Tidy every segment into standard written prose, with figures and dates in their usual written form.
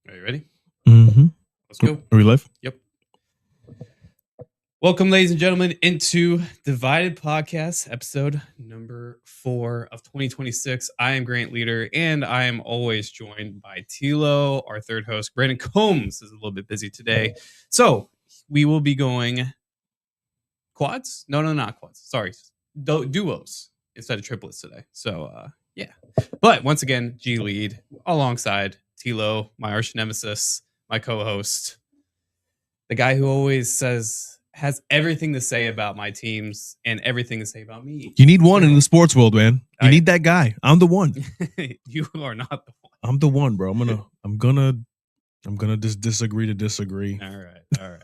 Are you ready? Mm-hmm. Let's go. Are we live? Yep. Welcome, ladies and gentlemen, into Divided Podcast, episode number 4 of 2026. I am Grant Leader, and I am always joined by Tilo. Our third host, Brandon Combs, is a little bit busy today. So we will be going quads? No, not quads. Sorry. Duos instead of triplets today. So, yeah. But once again, G Lead alongside Tilo, my arch nemesis, my co-host, the guy who always has everything to say about my teams and everything to say about me. You need one in the sports world, man. You need that guy. I'm the one. You are not the one. I'm the one, bro. I'm gonna just disagree to disagree. All right.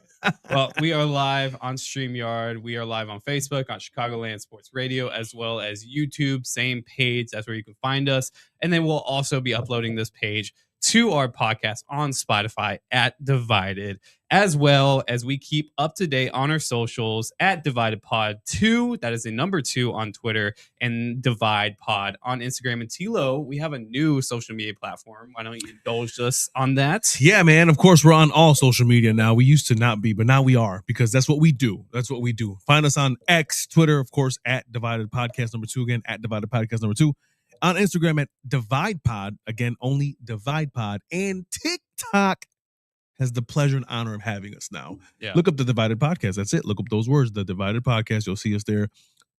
Well, we are live on StreamYard. We are live on Facebook, on Chicagoland Sports Radio, as well as YouTube. Same page. That's where you can find us. And then we'll also be uploading this page to our podcast on Spotify at Divided, as well as we keep up to date on our socials at Divided Pod 2. That is the number 2 on Twitter, and Divide Pod on Instagram. And Tilo, we have a new social media platform. Why don't you indulge us on that? Yeah, man. Of course, we're on all social media now. We used to not be, but now we are, because that's what we do. Find us on X, Twitter, of course, at Divided Podcast number 2. Again, at Divided Podcast number 2. On Instagram at Divide Pod. Again, only Divide Pod. And TikTok has the pleasure and honor of having us now. Yeah. Look up the Divided Podcast. That's it. Look up those words, the Divided Podcast. You'll see us there.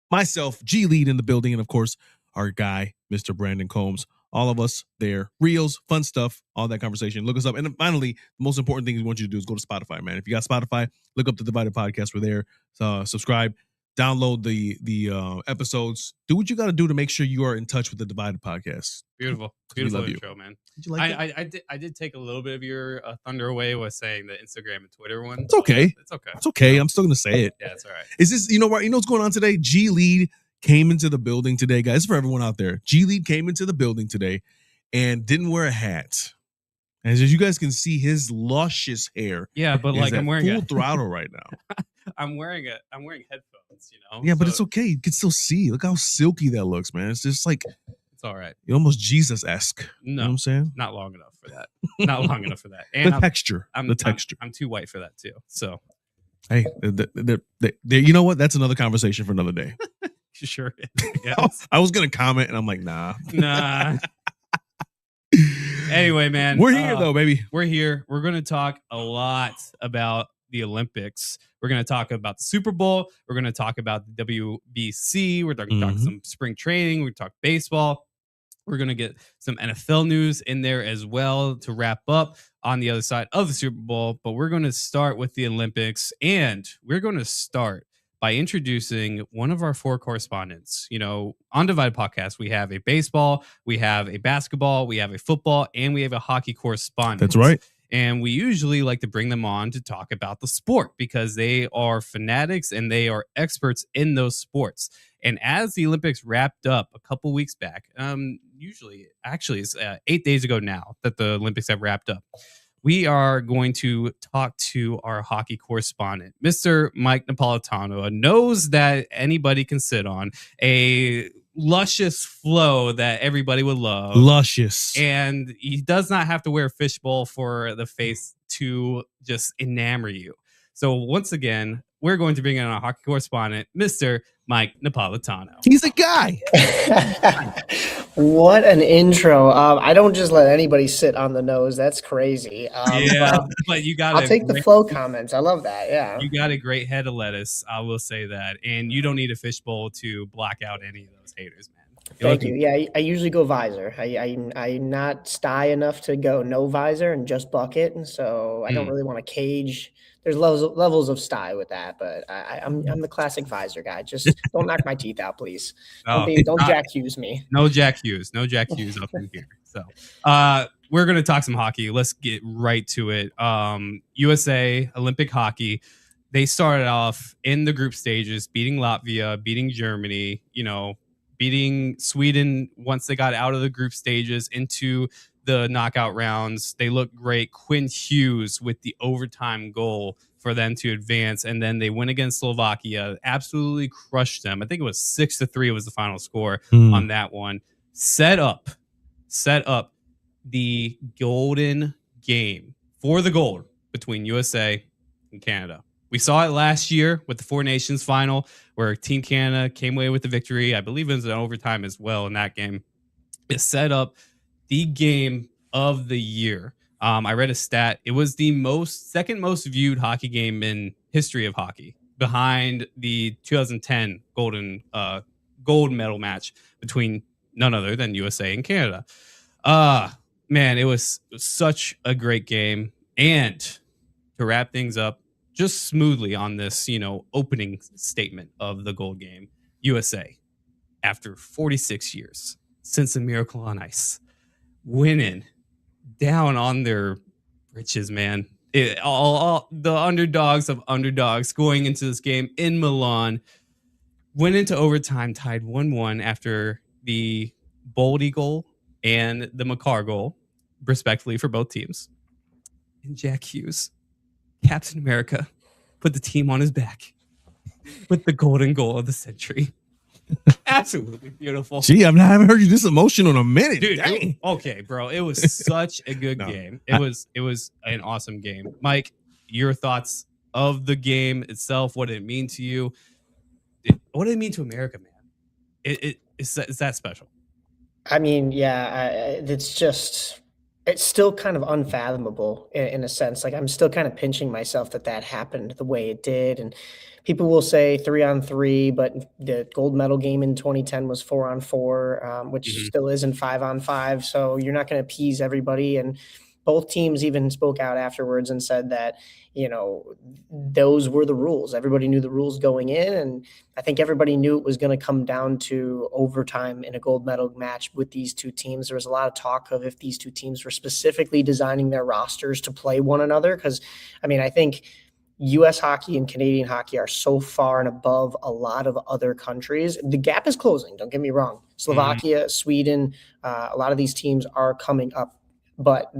Myself, G Lead in the building, and of course, our guy, Mr. Brandon Combs. All of us there. Reels, fun stuff, all that conversation. Look us up. And finally, the most important thing we want you to do is go to Spotify, man. If you got Spotify, look up the Divided Podcast. We're there. Subscribe. Download the episodes. Do what you got to do to make sure you are in touch with the Divided Podcast. Beautiful intro, man. Did you like it? I did take a little bit of your thunder away with saying the Instagram and Twitter one. It's okay. It's okay. I'm still gonna say it. Yeah, it's all right. Is this, you know what? You know what's going on today? G Lead came into the building today, guys. For everyone out there, G Lead came into the building today and didn't wear a hat. As you guys can see, his luscious hair. Yeah, but like I'm wearing full throttle right now. I'm wearing headphones, you know. Yeah, but it's okay. You can still see. Look how silky that looks, man. It's just like, it's all right. You're almost Jesus-esque. No, you know what I'm saying? Not long enough for that. Not long enough for that. And the texture. I'm too white for that too. So, hey, you know what? That's another conversation for another day. Sure. Yes. I was gonna comment, and I'm like, nah. Anyway, man, we're here though, baby. We're here. We're gonna talk a lot about the Olympics. We're going to talk about the Super Bowl. We're going to talk about the WBC. We're going to talk some spring training. We're going to talk baseball. We're going to get some NFL news in there as well to wrap up on the other side of the Super Bowl. But we're going to start with the Olympics, and we're going to start by introducing one of our 4 correspondents. You know, on Divide Podcast, we have a baseball, we have a basketball, we have a football, and we have a hockey correspondent. That's right. And we usually like to bring them on to talk about the sport because they are fanatics and they are experts in those sports. And as the Olympics wrapped up a couple weeks back, actually it's 8 days ago now that the Olympics have wrapped up, we are going to talk to our hockey correspondent, Mr. Mike Napolitano, a nose that anybody can sit on, a luscious flow that everybody would love. Luscious. And he does not have to wear a fishbowl for the face to just enamor you. So once again, we're going to bring in our hockey correspondent, Mr. Mike Napolitano. He's a guy. What an intro. I don't just let anybody sit on the nose. That's crazy. But you got I'll take the flow comments. I love that. Yeah. You got a great head of lettuce. I will say that. And you don't need a fishbowl to block out any of those haters, man. Thank you. Yeah, I usually go visor. I'm not sty enough to go no visor and just bucket, and so I don't really want to cage. There's levels of sty with that, but I'm the classic visor guy. Just don't knock my teeth out, please. Don't Jack Hughes me. No Jack Hughes up in here. So we're gonna talk some hockey. Let's get right to it. USA Olympic hockey. They started off in the group stages, beating Latvia, beating Germany. Beating Sweden once they got out of the group stages into the knockout rounds. They looked great. Quinn Hughes with the overtime goal for them to advance. And then they went against Slovakia, absolutely crushed them. I think it was 6-3 was the final score on that one. Set up the golden game for the gold between USA and Canada. We saw it last year with the Four Nations final where Team Canada came away with the victory. I believe it was an overtime as well in that game. It set up the game of the year. I read a stat. It was the second most viewed hockey game in history of hockey, behind the 2010 gold medal match between none other than USA and Canada. Man, it was such a great game. And to wrap things up just smoothly on this, opening statement of the gold game, USA, after 46 years since the Miracle on Ice, winning down on their britches, man. All the underdogs of underdogs going into this game in Milan, went into overtime tied 1-1 after the Boldy goal and the Makar goal, respectively, for both teams. And Jack Hughes, Captain America, put the team on his back with the golden goal of the century. Absolutely beautiful. Gee, I haven't heard you this emotional in a minute. Dude, okay, bro. It was such a good game. It was an awesome game. Mike, your thoughts of the game itself, what did it mean to you? What did it mean to America, man? It's that special. I mean, yeah, it's still kind of unfathomable in a sense. Like, I'm still kind of pinching myself that happened the way it did. And people will say 3-on-3, but the gold medal game in 2010 was 4-on-4, which still isn't 5-on-5. So you're not going to appease everybody. And both teams even spoke out afterwards and said that, those were the rules. Everybody knew the rules going in. And I think everybody knew it was going to come down to overtime in a gold medal match with these two teams. There was a lot of talk of if these two teams were specifically designing their rosters to play one another. Because, I think U.S. hockey and Canadian hockey are so far and above a lot of other countries. The gap is closing, don't get me wrong. Slovakia, Sweden, a lot of these teams are coming up. But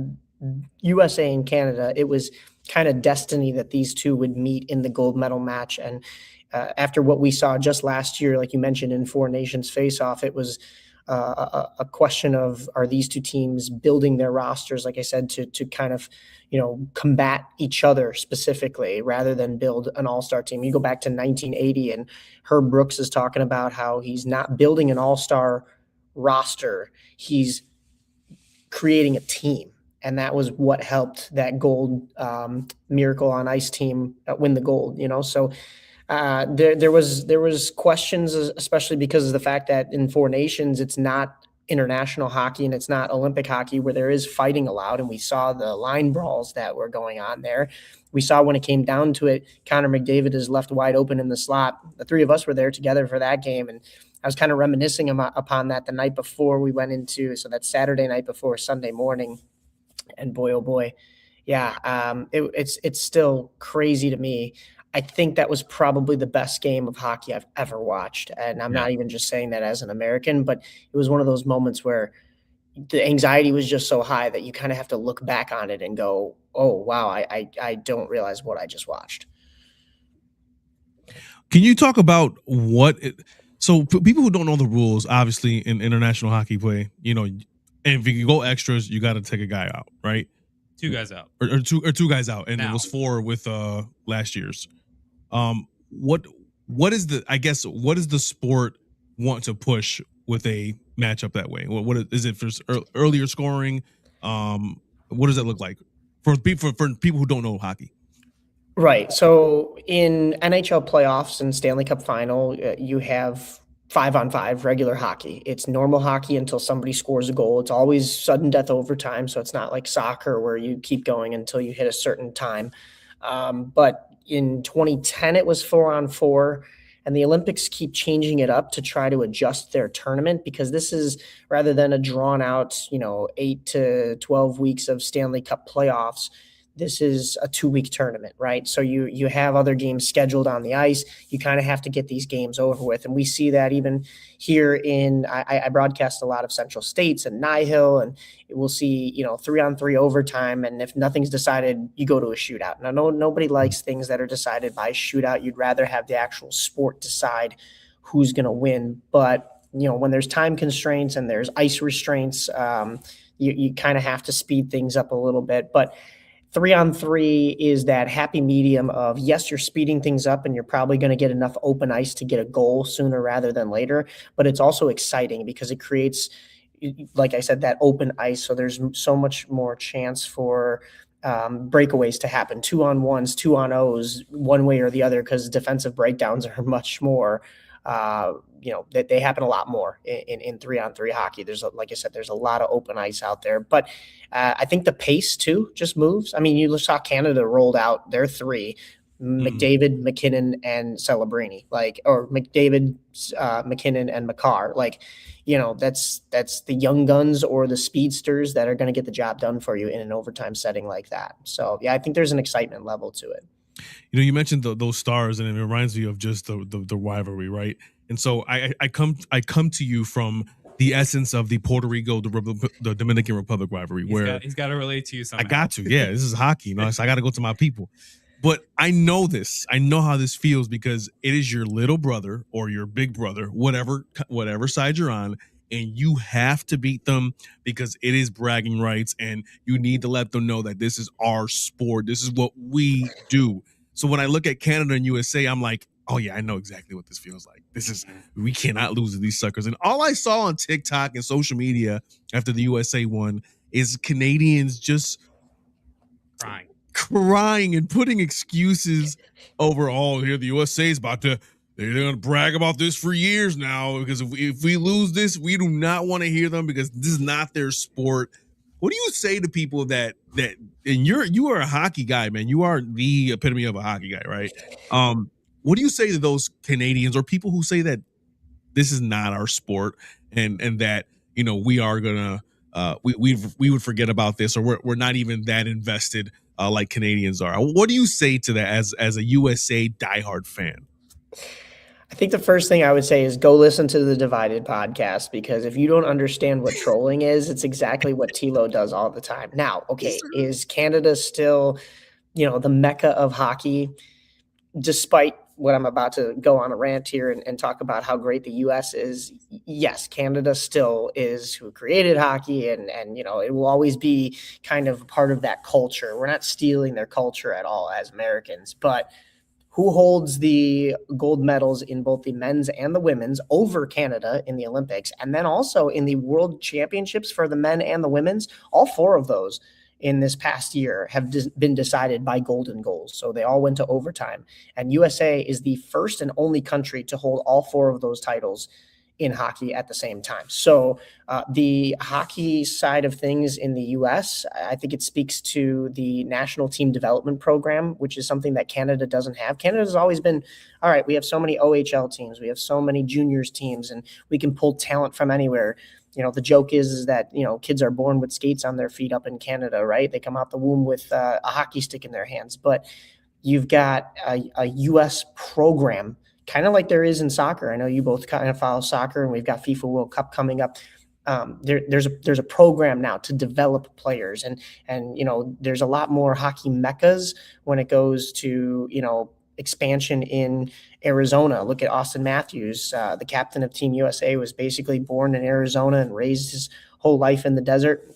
USA and Canada, it was kind of destiny that these two would meet in the gold medal match. And after what we saw just last year, like you mentioned in Four Nations face-off, it was a question of, are these two teams building their rosters, like I said, to kind of, combat each other specifically rather than build an all-star team. You go back to 1980 and Herb Brooks is talking about how he's not building an all-star roster. He's creating a team. And that was what helped that gold Miracle on Ice team win the gold, So there was questions, especially because of the fact that in Four Nations, it's not international hockey and it's not Olympic hockey where there is fighting allowed. And we saw the line brawls that were going on there. We saw when it came down to it, Connor McDavid is left wide open in the slot. The three of us were there together for that game. And I was kind of reminiscing upon that the night before we went into, so that Saturday night before Sunday morning. And boy, oh boy, yeah, it's still crazy to me. I think that was probably the best game of hockey I've ever watched. And I'm not even just saying that as an American, but it was one of those moments where the anxiety was just so high that you kind of have to look back on it and go, oh, wow, I don't realize what I just watched. Can you talk about so for people who don't know the rules, obviously in international hockey play, and if you go extras, you got to take a guy out, right? Two guys out, or two guys out, and now. It was 4 with last year's. What is the sport want to push with a matchup that way? What is it for earlier scoring? What does that look like for people who don't know hockey? Right. So in NHL playoffs and Stanley Cup final, you have 5-on-5 regular hockey. It's normal hockey until somebody scores a goal. It's always sudden death overtime. So it's not like soccer where you keep going until you hit a certain time. But in 2010, it was 4-on-4. And the Olympics keep changing it up to try to adjust their tournament because this is, rather than a drawn out, 8 to 12 weeks of Stanley Cup playoffs, this is a 2-week tournament, right? So you have other games scheduled on the ice. You kind of have to get these games over with. And we see that even here I broadcast a lot of Central States and Nihil, and we'll see, 3-on-3 overtime. And if nothing's decided, you go to a shootout. Now, nobody likes things that are decided by shootout. You'd rather have the actual sport decide who's going to win. But, when there's time constraints and there's ice restraints, you kind of have to speed things up a little bit. But 3-on-3 is that happy medium of, yes, you're speeding things up and you're probably going to get enough open ice to get a goal sooner rather than later, but it's also exciting because it creates, like I said, that open ice. So there's so much more chance for breakaways to happen, 2-on-1s, 2-on-0s, one way or the other, because defensive breakdowns are much more, they happen a lot more in 3-on-3 hockey. Like I said, there's a lot of open ice out there, but I think the pace too just moves. I mean, you saw Canada rolled out their three: McDavid, McKinnon, and Celebrini, or McDavid, McKinnon, and Makar. That's the young guns or the speedsters that are going to get the job done for you in an overtime setting like that. So yeah, I think there's an excitement level to it. You mentioned those stars, and it reminds me of just the rivalry, right? And so I come to you from the essence of the Puerto Rico, the Dominican Republic rivalry, he's got to relate to you somehow. I got to, yeah. This is hockey, so I got to go to my people. But I know this. I know how this feels because it is your little brother or your big brother, whatever side you're on, and you have to beat them because it is bragging rights, and you need to let them know that this is our sport. This is what we do. So when I look at Canada and USA, I'm like, oh yeah, I know exactly what this feels like. We cannot lose to these suckers. And all I saw on TikTok and social media after the USA won is Canadians just crying and putting excuses over, oh, here the USA is they're going to brag about this for years now, because if we lose this, we do not want to hear them because this is not their sport. What do you say to people that and you are a hockey guy, man? You are the epitome of a hockey guy, right? What do you say to those Canadians or people who say that this is not our sport and that we are gonna we would forget about this, or we're not even that invested like Canadians are? What do you say to that as a USA diehard fan? I think the first thing I would say is go listen to the Divided podcast, because if you don't understand what trolling is, it's exactly what Tilo does all the time. Now, okay, is Canada still, the mecca of hockey? Despite what I'm about to go on a rant here and talk about how great the U.S. is, yes, Canada still is who created hockey, and it will always be kind of part of that culture. We're not stealing their culture at all as Americans, but who holds the gold medals in both the men's and the women's over Canada in the Olympics, and then also in the World Championships for the men and the women's? All four of those in this past year have been decided by golden goals. So they all went to overtime. And USA is the first and only country to hold all four of those titles in hockey at the same time. So the hockey side of things in the U.S., I think it speaks to the national team development program, which is something that Canada doesn't have. Canada's always been, all right, we have so many OHL teams, we have so many juniors teams, and we can pull talent from anywhere. The joke is that, kids are born with skates on their feet up in Canada, right? They come out the womb with a hockey stick in their hands. But you've got a U.S. program, kind of like there is in soccer. I know you both kind of follow soccer, and we've got FIFA World Cup coming up. There's a program now to develop players, and there's a lot more hockey meccas when it goes to expansion in Arizona. Look at Austin Matthews, the captain of Team USA, was basically born in Arizona and raised his whole life in the desert.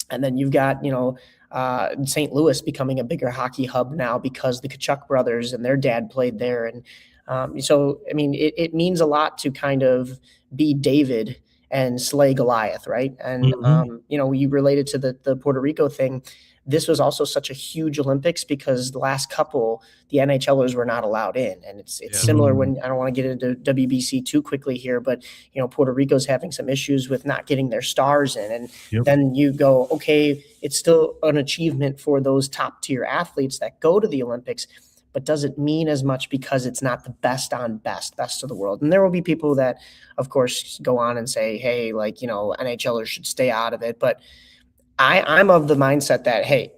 And then you've got St. Louis becoming a bigger hockey hub now because the Kachuk brothers and their dad played there. And so, I mean, it means a lot to kind of be David and slay Goliath, right? And, we related to the Puerto Rico thing. This was also such a huge Olympics because the last couple, the NHLers were not allowed in. And it's similar when, I don't want to get into WBC too quickly here, but, Puerto Rico's having some issues with not getting their stars in. And then you go, okay, it's still an achievement for those top tier athletes that go to the Olympics, but does it mean as much because it's not the best on best of the world? And there will be people that, of course, go on and say, hey, NHLers should stay out of it. But I'm of the mindset that, hey,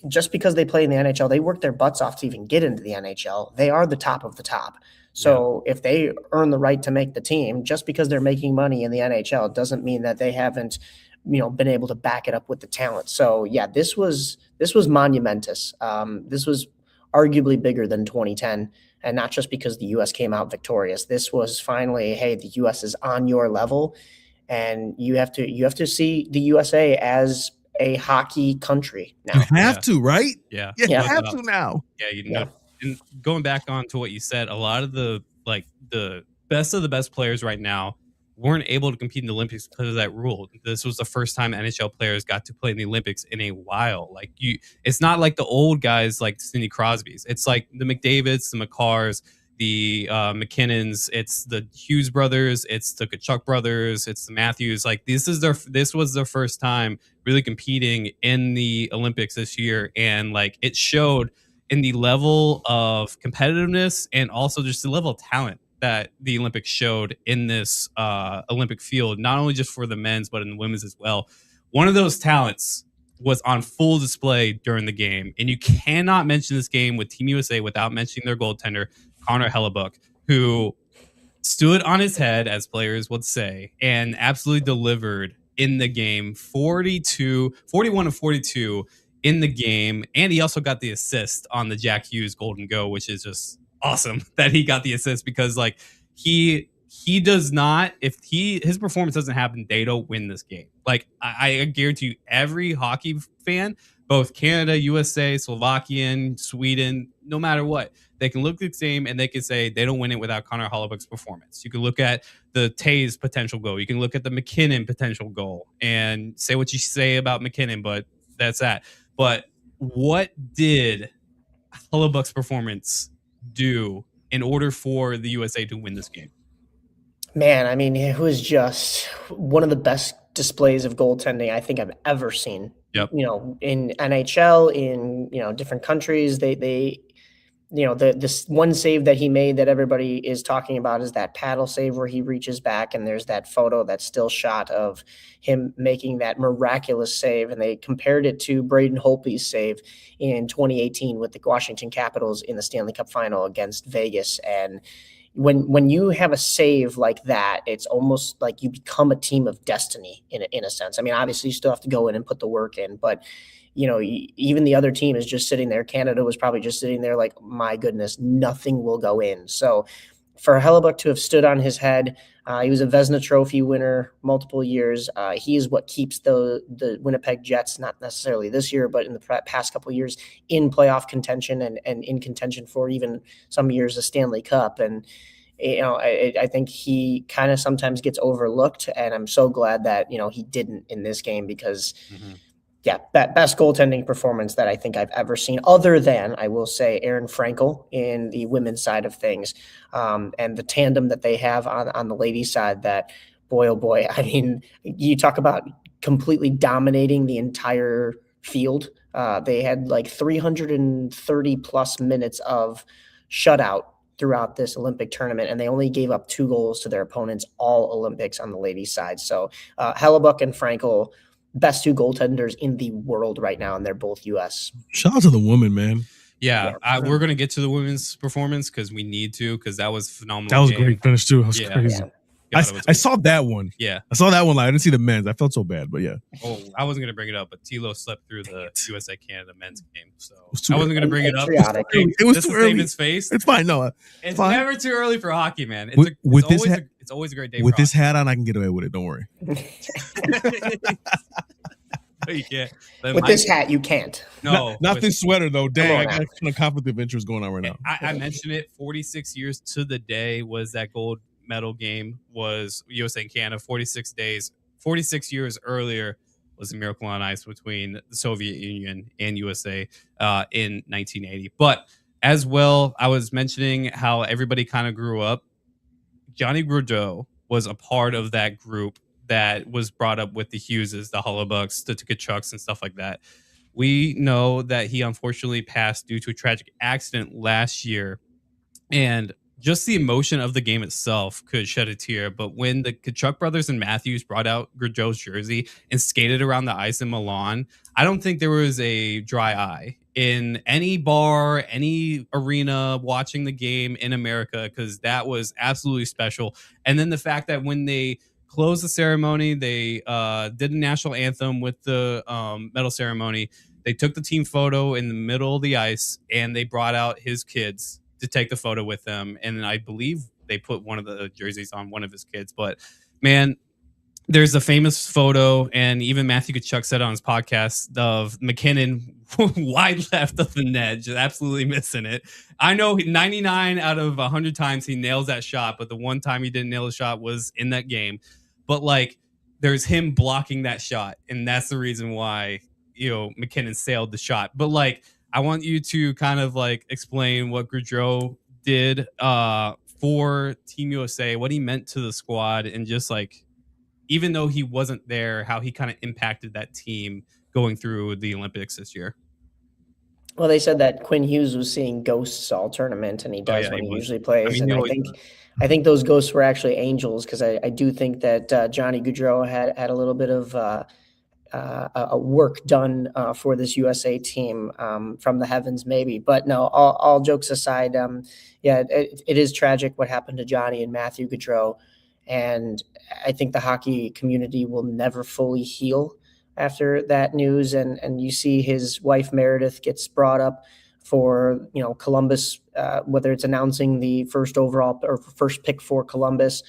just because they play in the NHL, they work their butts off to even get into the NHL. They are the top of the top. So if they earn the right to make the team, just because they're making money in the NHL doesn't mean that they haven't, been able to back it up with the talent. So yeah, this was monumentous. This was arguably bigger than 2010, and not just because the U.S. came out victorious. This was finally, hey, the U.S. is on your level. and you have to see the USA as a hockey country You now. have to, right? Yeah. You Yeah. have to now. Yeah, Yeah. and going back on to what you said, a lot of the best of the best players right now weren't able to compete in the Olympics because of that rule. This was the first time NHL players got to play in the Olympics in a while. Like it's not like the old guys like Sidney Crosby's. It's like the McDavids, the McCarrs, the McKinnons. It's the Hughes brothers. It's the Kachuk brothers. It's the Matthews. Like this was their first time really competing in the Olympics this year, and like it showed in the level of competitiveness and also just the level of talent that the Olympics showed in this Olympic field, not only just for the men's, but in the women's as well. One of those talents was on full display during the game. And you cannot mention this game with Team USA without mentioning their goaltender, Connor Hellebuck, who stood on his head, as players would say, and absolutely delivered in the game 41 of 42 in the game. And he also got the assist on the Jack Hughes golden go, which is just awesome that he got the assist because like he does not, if his performance doesn't happen, they don't win this game. Like I guarantee you every hockey fan, both Canada, USA, Slovakian, Sweden, no matter what, they can look the same and they can say they don't win it without Connor Hellebuck's performance. You can look at the Tays potential goal. You can look at the McKinnon potential goal and say what you say about McKinnon, but that's that. But what did Hellebuck's performance do in order for the USA to win this game? Man, I mean, it was just one of the best displays of goaltending I think I've ever seen. Yep. You know, in NHL, in different countries, they this one save that he made that everybody is talking about is that paddle save where he reaches back and there's that photo, that still shot of him making that miraculous save, and they compared it to Braden Holtby's save in 2018 with the Washington Capitals in the Stanley Cup Final against Vegas. And when you have a save like that, it's almost like you become a team of destiny in a sense. I mean, obviously you still have to go in and put the work in, but even the other team is just sitting there. Canada was probably just sitting there like, my goodness, nothing will go in. So for Hellebuck to have stood on his head, he was a Vezina Trophy winner multiple years. He is what keeps the Winnipeg Jets, not necessarily this year, but in the past couple of years, in playoff contention and in contention for even some years a Stanley Cup. And I think he kind of sometimes gets overlooked, and I'm so glad that he didn't in this game because. Mm-hmm. Yeah, best goaltending performance that I think I've ever seen, other than, I will say, Aaron Frankel in the women's side of things, and the tandem that they have on the ladies' side. That boy, oh boy, I mean, you talk about completely dominating the entire field. They had like 330 plus minutes of shutout throughout this Olympic tournament, and they only gave up 2 goals to their opponents all Olympics on the ladies' side. So Hellebuck and Frankel, best 2 goaltenders in the world right now, and they're both U.S. Shout out to the woman, man. Yeah, we're gonna get to the women's performance because we need to, because that was phenomenal. That was a great finish too. That was crazy. Yeah. I saw that one. Yeah, I saw that one live. I didn't see the men's. I felt so bad, but yeah. Oh, I wasn't gonna bring it up, but Tilo slept through the USA Canada men's game, so I wasn't gonna bring it up. It was too early. His face. It's fine. No, it's fine. Never too early for hockey, man. It's always a great day. With this hat on, I can get away with it. Don't worry. You can't. With this hat, you can't. No, not this sweater though. Dang, I got a conflict of interest going on right now. I mentioned it. 46 years to the day was that gold medal game. Was USA and Canada. 46 days. 46 years earlier was a miracle on ice between the Soviet Union and USA in 1980. But as well, I was mentioning how everybody kind of grew up. Johnny Gaudreau was a part of that group that was brought up with the Hugheses, the Hellebucks, the Tkachuks, and stuff like that. We know that he unfortunately passed due to a tragic accident last year, and just the emotion of the game itself could shed a tear. But when the Tkachuk brothers and Matthews brought out Gaudreau's jersey and skated around the ice in Milan, I don't think there was a dry eye in any bar, any arena watching the game in America, because that was absolutely special. And then the fact that when they closed the ceremony, they did the national anthem with the medal ceremony. They took the team photo in the middle of the ice, and they brought out his kids to take the photo with them. And I believe they put one of the jerseys on one of his kids. But man, there's a famous photo, and even Matthew Kachuk said on his podcast, of McKinnon wide left of the net, just absolutely missing it. I know 99 out of 100 times he nails that shot, but the one time he didn't nail the shot was in that game. But like, there's him blocking that shot, and that's the reason why McKinnon sailed the shot. But like, I want you to kind of like explain what Gaudreau did for Team USA, what he meant to the squad, and just like, even though he wasn't there, how he kind of impacted that team going through the Olympics this year. Well, they said that Quinn Hughes was seeing ghosts all tournament, and he Oh does yeah, when he he was. usually plays. And I think those ghosts were actually angels, because I do think that Johnny Gaudreau had a little bit of a work done for this USA team from the heavens, maybe. But no, all jokes aside, yeah, it is tragic what happened to Johnny and Matthew Gaudreau, and I think the hockey community will never fully heal after that news. And you see his wife Meredith gets brought up for Columbus, whether it's announcing the first overall or first pick for Columbus,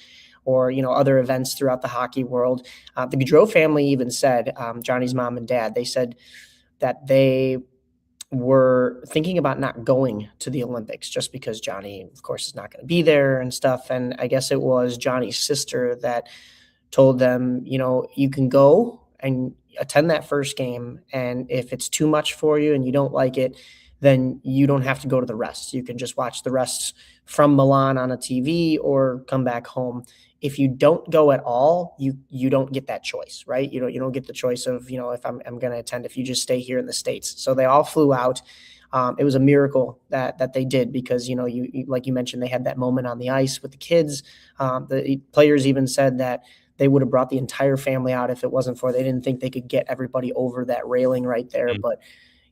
or other events throughout the hockey world. The Gaudreau family even said, Johnny's mom and dad, they said that they were thinking about not going to the Olympics just because Johnny, of course, is not going to be there and stuff. And I guess it was Johnny's sister that told them, you can go and attend that first game, and if it's too much for you and you don't like it, then you don't have to go to the rest. You can just watch the rest from Milan on a TV or come back home. If you don't go at all, you don't get that choice, right? You don't get the choice of, if I'm going to attend, if you just stay here in the States. So they all flew out. It was a miracle that they did, because you like you mentioned, they had that moment on the ice with the kids. The players even said that they would have brought the entire family out if it wasn't for, they didn't think they could get everybody over that railing right there. But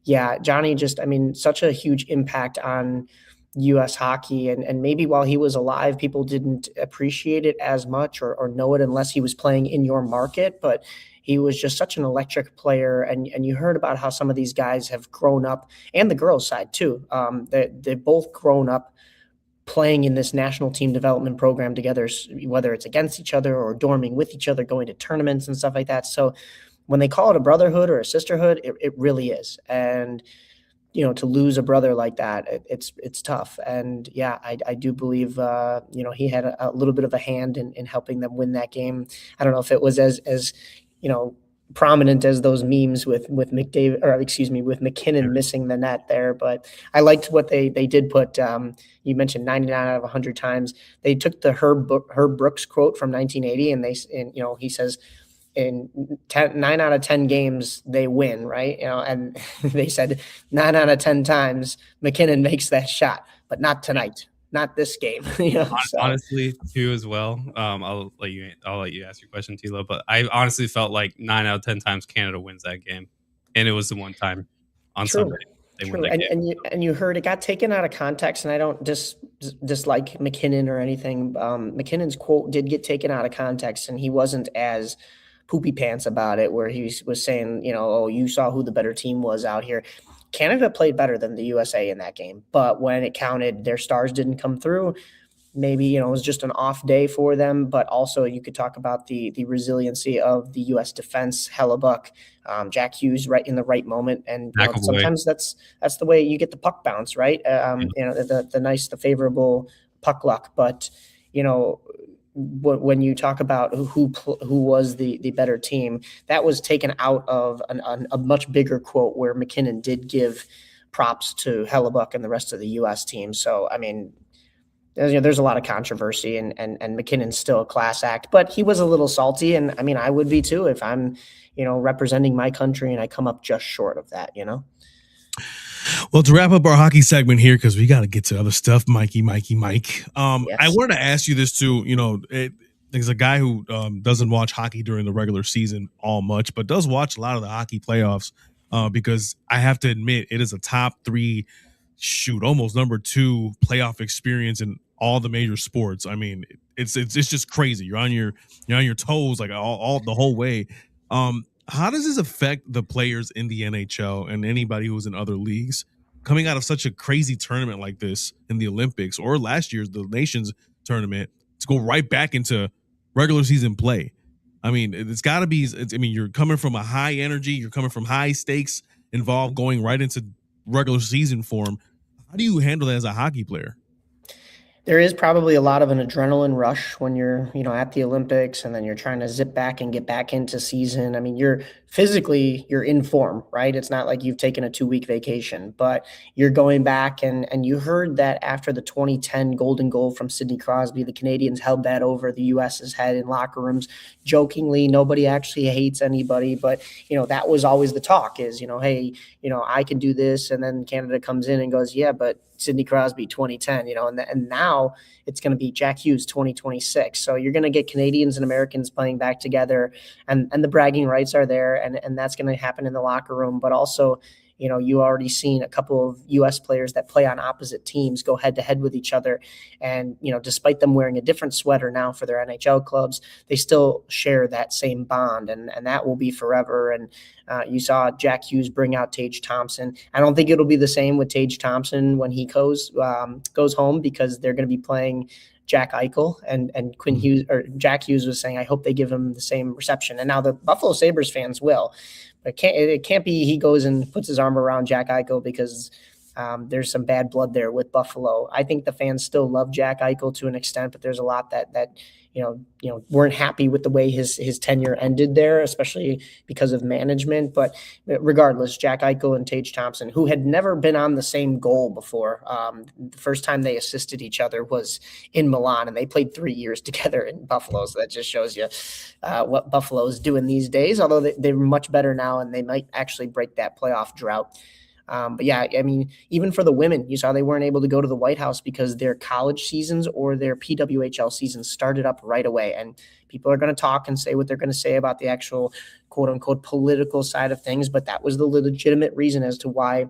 yeah, Johnny just, I mean, such a huge impact on US hockey. And maybe while he was alive, people didn't appreciate it as much, or know it, unless he was playing in your market. But he was just such an electric player. And you heard about how some of these guys have grown up, and the girls' side too. They've both grown up playing in this national team development program together, whether it's against each other or dorming with each other, going to tournaments and stuff like that. So when they call it a brotherhood or a sisterhood, it really is. And to lose a brother like that, it's tough. And yeah, I do believe he had a little bit of a hand in helping them win that game. I don't know if it was as prominent as those memes with McDavid, or excuse me, with McKinnon missing the net there, but I liked what they did put. You mentioned 99 out of 100 times. They took the Herb Brooks quote from 1980, and he says, in 9 out of 10 games they win, right? And they said 9 out of 10 times McKinnon makes that shot, but not tonight, not this game. So. Honestly, too, as well. I'll let you ask your question, Tilo. But I honestly felt like 9 out of 10 times Canada wins that game, and it was the one time on Sunday they win that game. And you heard it got taken out of context, and I don't dislike McKinnon or anything. McKinnon's quote did get taken out of context, and he wasn't as poopy pants about it, where he was saying, oh, you saw who the better team was out here. Canada played better than the USA in that game, but when it counted, their stars didn't come through. Maybe, it was just an off day for them, but also you could talk about the resiliency of the U.S. defense, Hellebuck, Jack Hughes right in the right moment. And sometimes that's the way you get the puck bounce, right? The favorable puck luck. But, when you talk about who was the better team, that was taken out of a much bigger quote where McKinnon did give props to Hellebuck and the rest of the U.S. team. So, I mean, there's a lot of controversy, and McKinnon's still a class act, but he was a little salty. And I mean, I would be too, if I'm, representing my country and I come up just short of that, Well, to wrap up our hockey segment here, because we got to get to other stuff, Mike. Yes. I wanted to ask you this too. There's a guy who doesn't watch hockey during the regular season all much, but does watch a lot of the hockey playoffs, because I have to admit, it is a top 3, almost number 2 playoff experience in all the major sports. I mean, it's just crazy. You're on your toes like all the whole way. How does this affect the players in the NHL and anybody who's in other leagues coming out of such a crazy tournament like this in the Olympics, or last year's the Nations tournament, to go right back into regular season play? I mean, it's got to be. I mean, you're coming from a high energy, you're coming from high stakes involved, going right into regular season form. How do you handle that as a hockey player? There is probably a lot of an adrenaline rush when you're, at the Olympics and then you're trying to zip back and get back into season. I mean, you're in form, right? It's not like you've taken a 2-week vacation, but you're going back and you heard that after the 2010 golden goal from Sidney Crosby, the Canadians held that over the US's head in locker rooms. Jokingly, nobody actually hates anybody, but that was always the talk is, hey, I can do this. And then Canada comes in and goes, yeah, but Sidney Crosby 2010, and now it's going to be Jack Hughes 2026. So you're going to get Canadians and Americans playing back together, and the bragging rights are there, and that's going to happen in the locker room. But also, you already seen a couple of U.S. players that play on opposite teams go head to head with each other, and despite them wearing a different sweater now for their NHL clubs, they still share that same bond, and that will be forever. And you saw Jack Hughes bring out Tage Thompson. I don't think it'll be the same with Tage Thompson when he goes home, because they're going to be playing Jack Eichel, and Quinn Hughes, or Jack Hughes was saying, I hope they give him the same reception. And now the Buffalo Sabres fans will. But it can't be he goes and puts his arm around Jack Eichel, because there's some bad blood there with Buffalo. I think the fans still love Jack Eichel to an extent, but there's a lot that weren't happy with the way his tenure ended there, especially because of management. But regardless, Jack Eichel and Tage Thompson, who had never been on the same goal before, the first time they assisted each other was in Milan, and they played 3 years together in Buffalo. So that just shows you what Buffalo is doing these days, although they're much better now, and they might actually break that playoff drought. But yeah, I mean, even for the women, you saw they weren't able to go to the White House because their college seasons or their PWHL seasons started up right away. And people are going to talk and say what they're going to say about the actual quote unquote political side of things. But that was the legitimate reason as to why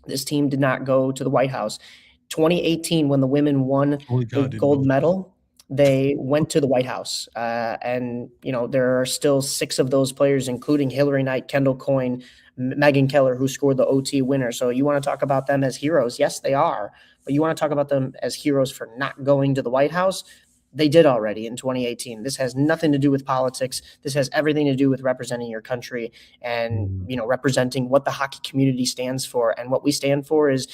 this team did not go to the White House. 2018, when the women won the gold medal, they went to the White House. And there are still 6 of those players, including Hillary Knight, Kendall Coyne, Megan Keller, who scored the OT winner. So you want to talk about them as heroes? Yes, they are. But you want to talk about them as heroes for not going to the White House? They did already in 2018. This has nothing to do with politics. This has everything to do with representing your country and, representing what the hockey community stands for. And what we stand for is,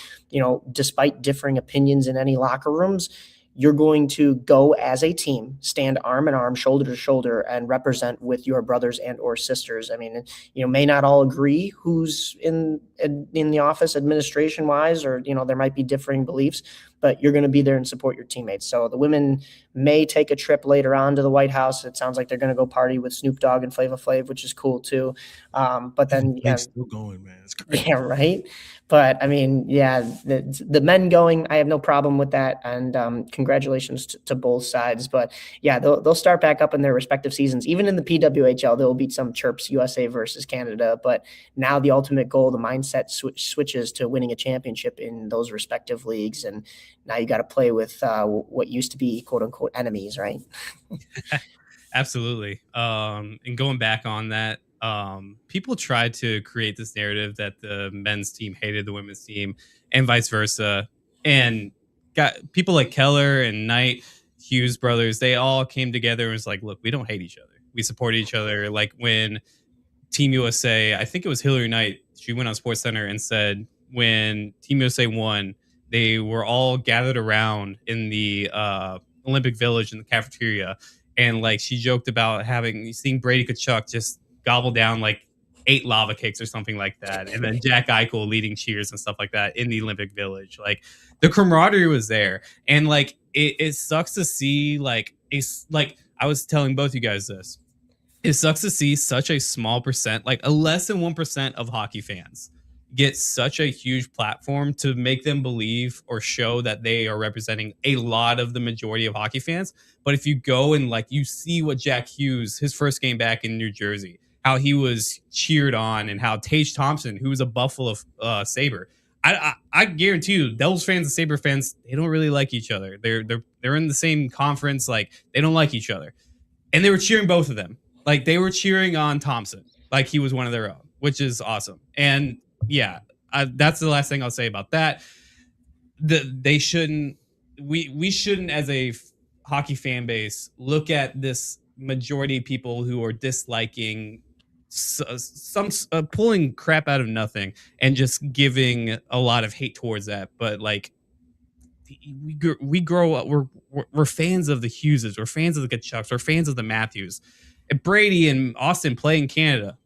despite differing opinions in any locker rooms, you're going to go as a team, stand arm in arm, shoulder to shoulder, and represent with your brothers and or sisters. I mean, may not all agree who's in the office administration wise, or, there might be differing beliefs, but you're going to be there and support your teammates. So the women may take a trip later on to the White House. It sounds like they're going to go party with Snoop Dogg and Flava Flav, which is cool too. But then, still going, man. It's crazy. Yeah, right. But I mean, yeah, the men going, I have no problem with that, and congratulations to both sides. But yeah, they'll start back up in their respective seasons. Even in the PWHL, they'll beat some chirps, USA versus Canada. But now the ultimate goal, the mindset switches to winning a championship in those respective leagues, and now you got to play with what used to be quote unquote enemies, right? Absolutely. And going back on that, people tried to create this narrative that the men's team hated the women's team and vice versa. And got people like Keller and Knight, Hughes brothers, they all came together and was like, look, we don't hate each other. We support each other. Like when Team USA, I think it was Hillary Knight, she went on SportsCenter and said when Team USA won, they were all gathered around in the Olympic Village in the cafeteria. And like she joked about seeing Brady Kachuk just gobble down like 8 lava cakes or something like that. And then Jack Eichel leading cheers and stuff like that in the Olympic Village. Like the camaraderie was there. And like it sucks to see like I was telling both you guys this. It sucks to see such a small percent, like a less than 1% of hockey fans get such a huge platform to make them believe or show that they are representing a lot of the majority of hockey fans. But if you go and like you see what Jack Hughes, his first game back in New Jersey, how he was cheered on, and how Tage Thompson, who was a Buffalo Sabre, I guarantee you, Devils fans and Sabre fans, they don't really like each other. They're in the same conference, like they don't like each other, and they were cheering both of them. Like they were cheering on Thompson, like he was one of their own, which is awesome. And yeah, that's the last thing I'll say about that. We shouldn't, as a hockey fan base, look at this majority of people who are disliking some pulling crap out of nothing and just giving a lot of hate towards that. But like we grow up, we're fans of the Hugheses, we're fans of the Kachucks, we're fans of the Matthews. And Brady and Austin play in Canada.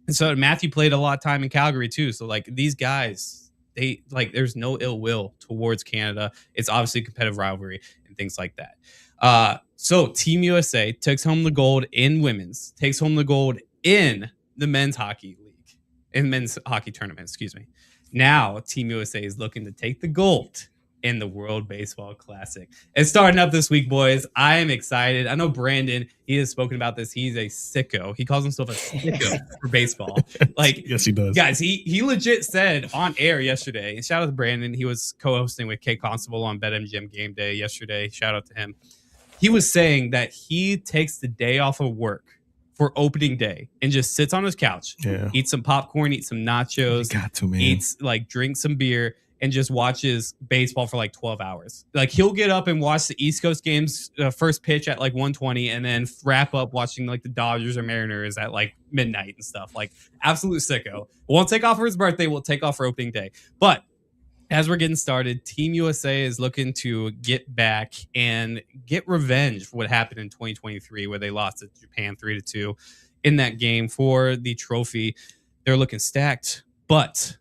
And so Matthew played a lot of time in Calgary too. So like these guys, they like there's no ill will towards Canada. It's obviously a competitive rivalry and things like that. So Team USA takes home the gold in women's, takes home the gold in the men's hockey league, in men's hockey tournament, excuse me. Now Team USA is looking to take the gold in the World Baseball Classic. It's starting up this week, boys. I am excited. I know Brandon, he has spoken about this. He's a sicko. He calls himself a sicko for baseball. Like, yes, he does. Guys, he legit said on air yesterday, and shout out to Brandon. He was co-hosting with Kay Constable on BetMGM Game Day yesterday. Shout out to him. He was saying that he takes the day off of work for opening day and just sits on his couch, eats some popcorn, eats some nachos, eats like drinks some beer, and just watches baseball for like 12 hours. Like he'll get up and watch the East Coast games first pitch at like 1:20 and then wrap up watching like the Dodgers or Mariners at like midnight and stuff. Like absolute sicko. Won't take off for his birthday. We'll take off for opening day. But as we're getting started, Team USA is looking to get back and get revenge for what happened in 2023, where they lost to Japan 3-2 in that game for the trophy. They're looking stacked, but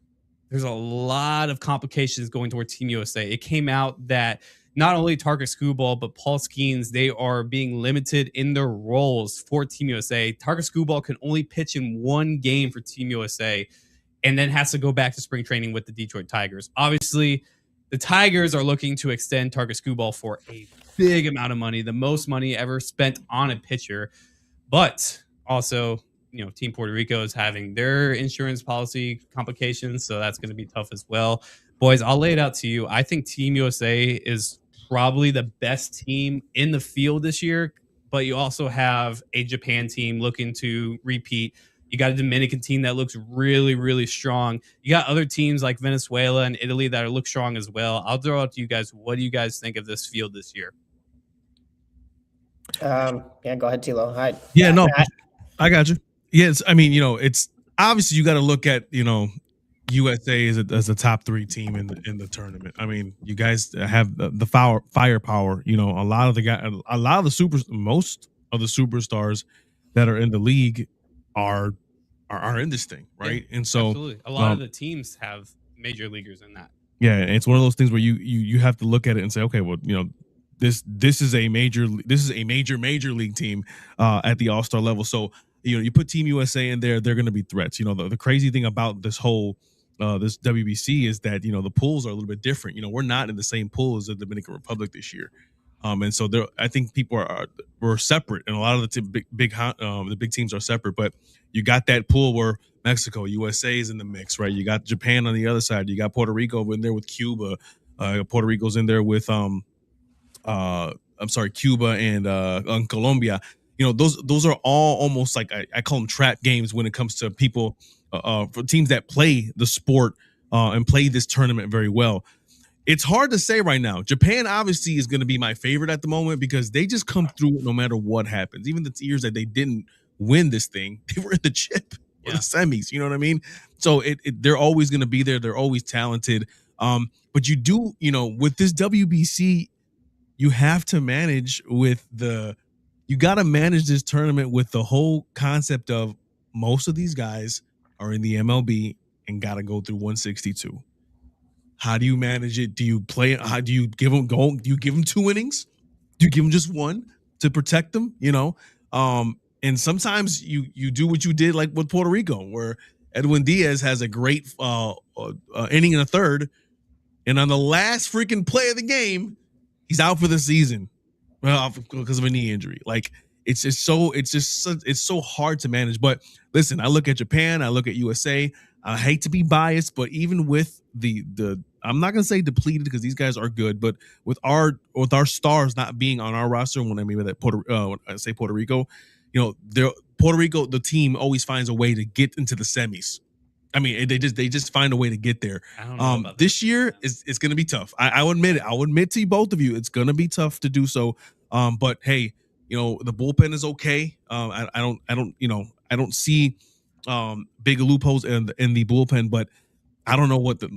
there's a lot of complications going toward Team USA. It came out that not only Tarka Skubal, but Paul Skeens, they are being limited in their roles for Team USA. Tarka Skubal can only pitch in one game for Team USA and then has to go back to spring training with the Detroit Tigers. Obviously, the Tigers are looking to extend Tarka Skubal for a big amount of money, the most money ever spent on a pitcher. But also, you know, Team Puerto Rico is having their insurance policy complications, so that's going to be tough as well. Boys, I'll lay it out to you. I think Team USA is probably the best team in the field this year, but you also have a Japan team looking to repeat. You got a Dominican team that looks really, really strong. You got other teams like Venezuela and Italy that look strong as well. I'll throw out to you guys. What do you guys think of this field this year? Yeah, go ahead, Tilo. I got you. Yes, I mean, you know, it's obviously you got to look at, you know, USA as a top 3 team in the tournament. I mean, you guys have the firepower. You know, most of the superstars that are in the league are in this thing, right? Yeah, and so absolutely. A lot of the teams have major leaguers in that. Yeah, and it's one of those things where you have to look at it and say, okay, well, you know, this is a major league team at the All-Star level. So, you know, you put Team USA in there, they're going to be threats. You know, the crazy thing about this whole this WBC is that, you know, the pools are a little bit different. You know, we're not in the same pool as the Dominican Republic this year. And so there, I think people we're separate, and a lot of the big teams are separate. But you got that pool where Mexico, USA is in the mix, right? You got Japan on the other side. You got Puerto Rico in there with Cuba. Puerto Rico's in there with Cuba and Colombia. You know, those are all almost like I call them trap games when it comes to people for teams that play the sport and play this tournament very well. It's hard to say right now. Japan obviously is going to be my favorite at the moment because they just come through no matter what happens. Even the years that they didn't win this thing, they were in the chip or the semis. You know what I mean? So they're always going to be there. They're always talented. But you do, you know, with this WBC, you have to manage you got to manage this tournament with the whole concept of most of these guys are in the MLB and got to go through 162. How do you manage it? Do you play? How do you give them go? Do you give them 2 innings? Do you give them just 1 to protect them? You know, and sometimes you do what you did like with Puerto Rico, where Edwin Diaz has a great inning in a third, and on the last freaking play of the game, he's out for the season, well, because of a knee injury. Like it's so hard to manage. But listen, I look at Japan, I look at USA. I hate to be biased, but even with the I'm not gonna say depleted because these guys are good, but with our stars not being on our roster, when I mean by that when I say Puerto Rico, you know, Puerto Rico, the team always finds a way to get into the semis. I mean, they just find a way to get there. I don't know about this year it's going to be tough. I will admit it. I will admit to both of you, it's going to be tough to do so. But hey, The bullpen is okay. I don't see big loopholes in the bullpen, but I don't know what the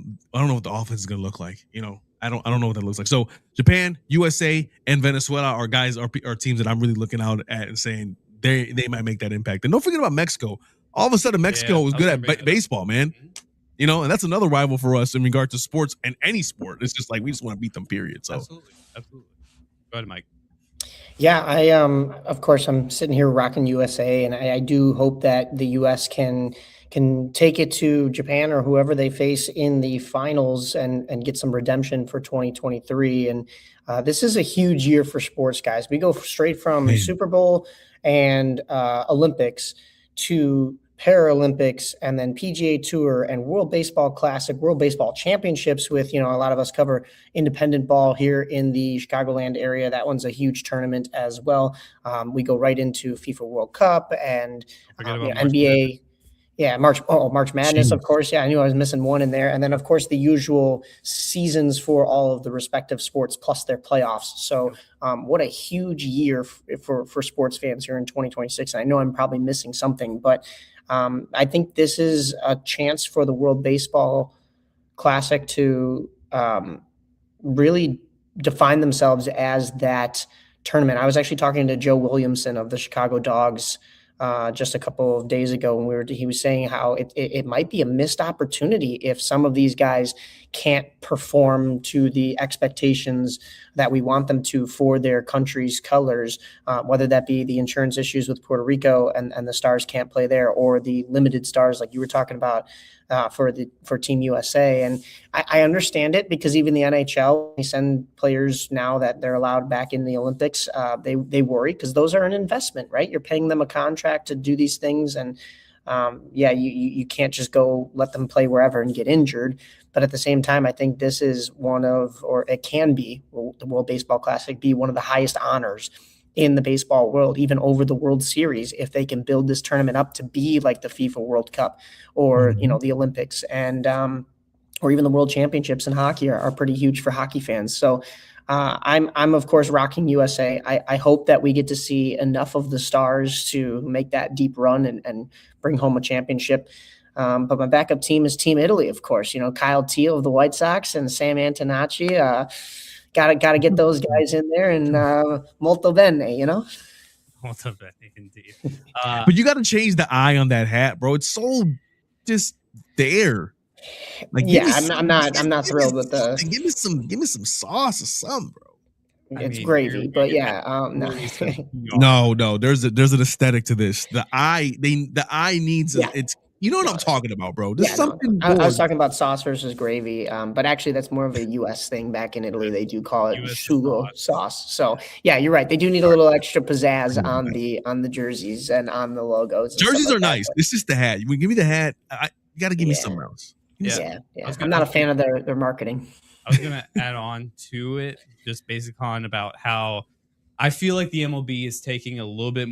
offense is going to look like. I don't know what that looks like. So Japan, USA, and Venezuela are teams that I'm really looking out at and saying they might make that impact. And don't forget about Mexico. All of a sudden, Mexico is good at baseball, man. And that's another rival for us in regard to sports and any sport. It's just like we just want to beat them, period. So absolutely. Go ahead, Mike. Yeah, of course I'm sitting here rocking USA, and I do hope that the US can take it to Japan or whoever they face in the finals and get some redemption for 2023. And this is a huge year for sports, guys. We go straight from Super Bowl and Olympics to Paralympics, and then PGA Tour and World Baseball Classic, World Baseball Championships with, a lot of us cover independent ball here in the Chicagoland area. That one's a huge tournament as well. We go right into FIFA World Cup and NBA. Yeah, March Madness, of course. Yeah, I knew I was missing one in there. And then, of course, the usual seasons for all of the respective sports plus their playoffs. So what a huge year for sports fans here in 2026. And I know I'm probably missing something, but I think this is a chance for the World Baseball Classic to really define themselves as that tournament. I was actually talking to Joe Williamson of the Chicago Dogs just a couple of days ago when he was saying how it might be a missed opportunity if some of these guys can't perform to the expectations that we want them to for their country's colors, whether that be the insurance issues with Puerto Rico and the stars can't play there, or the limited stars like you were talking about for Team USA. And I understand it, because even the NHL, they send players now that they're allowed back in the Olympics. They worry because those are an investment, right? You're paying them a contract to do these things. And you can't just go let them play wherever and get injured. But at the same time, I think this is it can be, the World Baseball Classic, be one of the highest honors in the baseball world, even over the World Series, if they can build this tournament up to be like the FIFA World Cup or, the Olympics, and or even the World Championships in hockey are pretty huge for hockey fans. So I'm of course rocking USA. I hope that we get to see enough of the stars to make that deep run and bring home a championship. But my backup team is Team Italy, of course. Kyle Teal of the White Sox and Sam Antonacci. Gotta get those guys in there, and molto bene, Molto bene, indeed. But you got to change the eye on that hat, bro. It's so just there. Like, I'm not thrilled with the. Give me some sauce or something, bro. It's gravy, but yeah, no. There's an aesthetic to this. The eye needs it's. You know what I'm talking about, bro. There's something. I was talking about sauce versus gravy, but actually that's more of a U.S. thing. Back in Italy, they do call it sugo sauce. So yeah, you're right. They do need a little extra pizzazz on the jerseys and on the logos. Jerseys are nice. It's just the hat. You give me the hat. You got to give me something else. Yeah. I'm not a fan of their marketing. I was gonna add on to it, just basically on about how I feel like the MLB is taking a little bit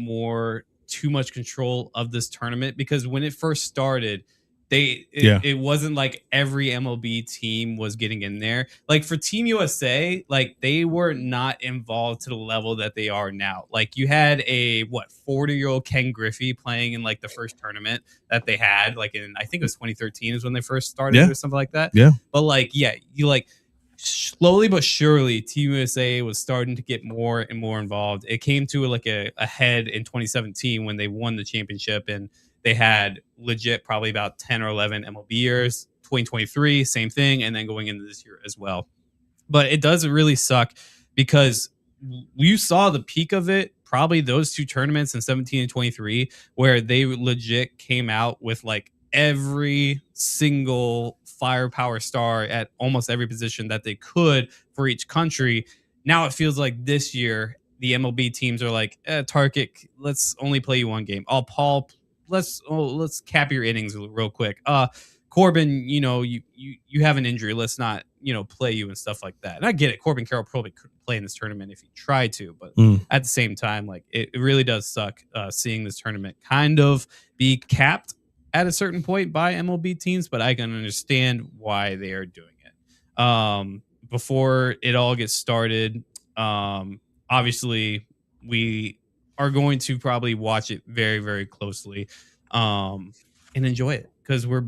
too much control of this tournament, because when it first started, it wasn't like every MLB team was getting in there. Like for Team USA, like they were not involved to the level that they are now. Like you had a 40-year-old Ken Griffey playing in like the first tournament that they had, like in, I think it was 2013 is when they first started or something like that. Yeah. But like, you like slowly but surely Team USA was starting to get more and more involved. It came to like a head in 2017 when they won the championship, and they had legit probably about 10 or 11 MLB years. 2023, same thing, and then going into this year as well. But it does really suck, because you saw the peak of it probably those two tournaments in 17 and 23, where they legit came out with like every single firepower star at almost every position that they could for each country. Now it feels like this year the MLB teams are like, Target, let's only play you one game. Paul, let's cap your innings real quick. Corbin, you have an injury. Let's not, play you and stuff like that. And I get it. Corbin Carroll probably could play in this tournament if he tried to, but at the same time, like it really does suck seeing this tournament kind of be capped at a certain point by MLB teams, but I can understand why they are doing it. Before it all gets started, obviously we are going to probably watch it very, very closely, and enjoy it because we're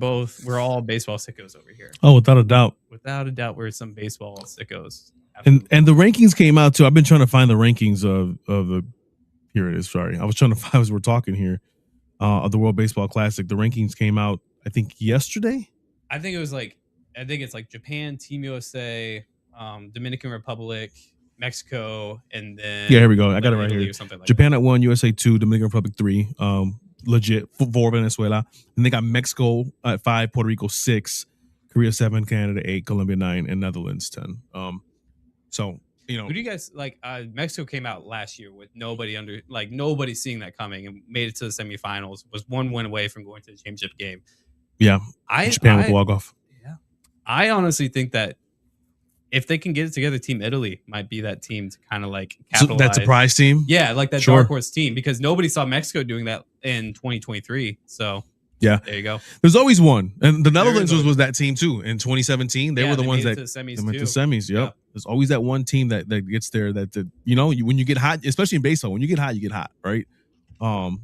all baseball sickos over here. Oh, without a doubt. Without a doubt, we're some baseball sickos. And Absolutely. the rankings came out too. I've been trying to find the rankings of the. Here it is. Sorry, I was trying to find as we're talking here of the World Baseball Classic. The rankings came out, I think, yesterday. I think it's like Japan, Team USA, Dominican Republic, Mexico, and then Yeah, here we go. I got it right Italy here. or something like Japan that. at 1, USA 2, Dominican Republic 3. Legit for Venezuela. And they got Mexico at 5, Puerto Rico 6, Korea 7, Canada 8, Colombia 9, and Netherlands 10. So Who do you guys like? Mexico came out last year with nobody seeing that coming and made it to the semifinals. Was one win away from going to the championship game. Yeah, Japan with the walk off. Yeah, I honestly think that if they can get it together, Team Italy might be that team to kind of like capitalize. So that surprise team, yeah, like that dark horse team, because nobody saw Mexico doing that in 2023. So yeah, there you go. There's always one, and the Netherlands was that team too in 2017. They were the ones that went to the semis. Yep. There's always that one team that gets there. That when you get hot, especially in baseball, when you get hot, right?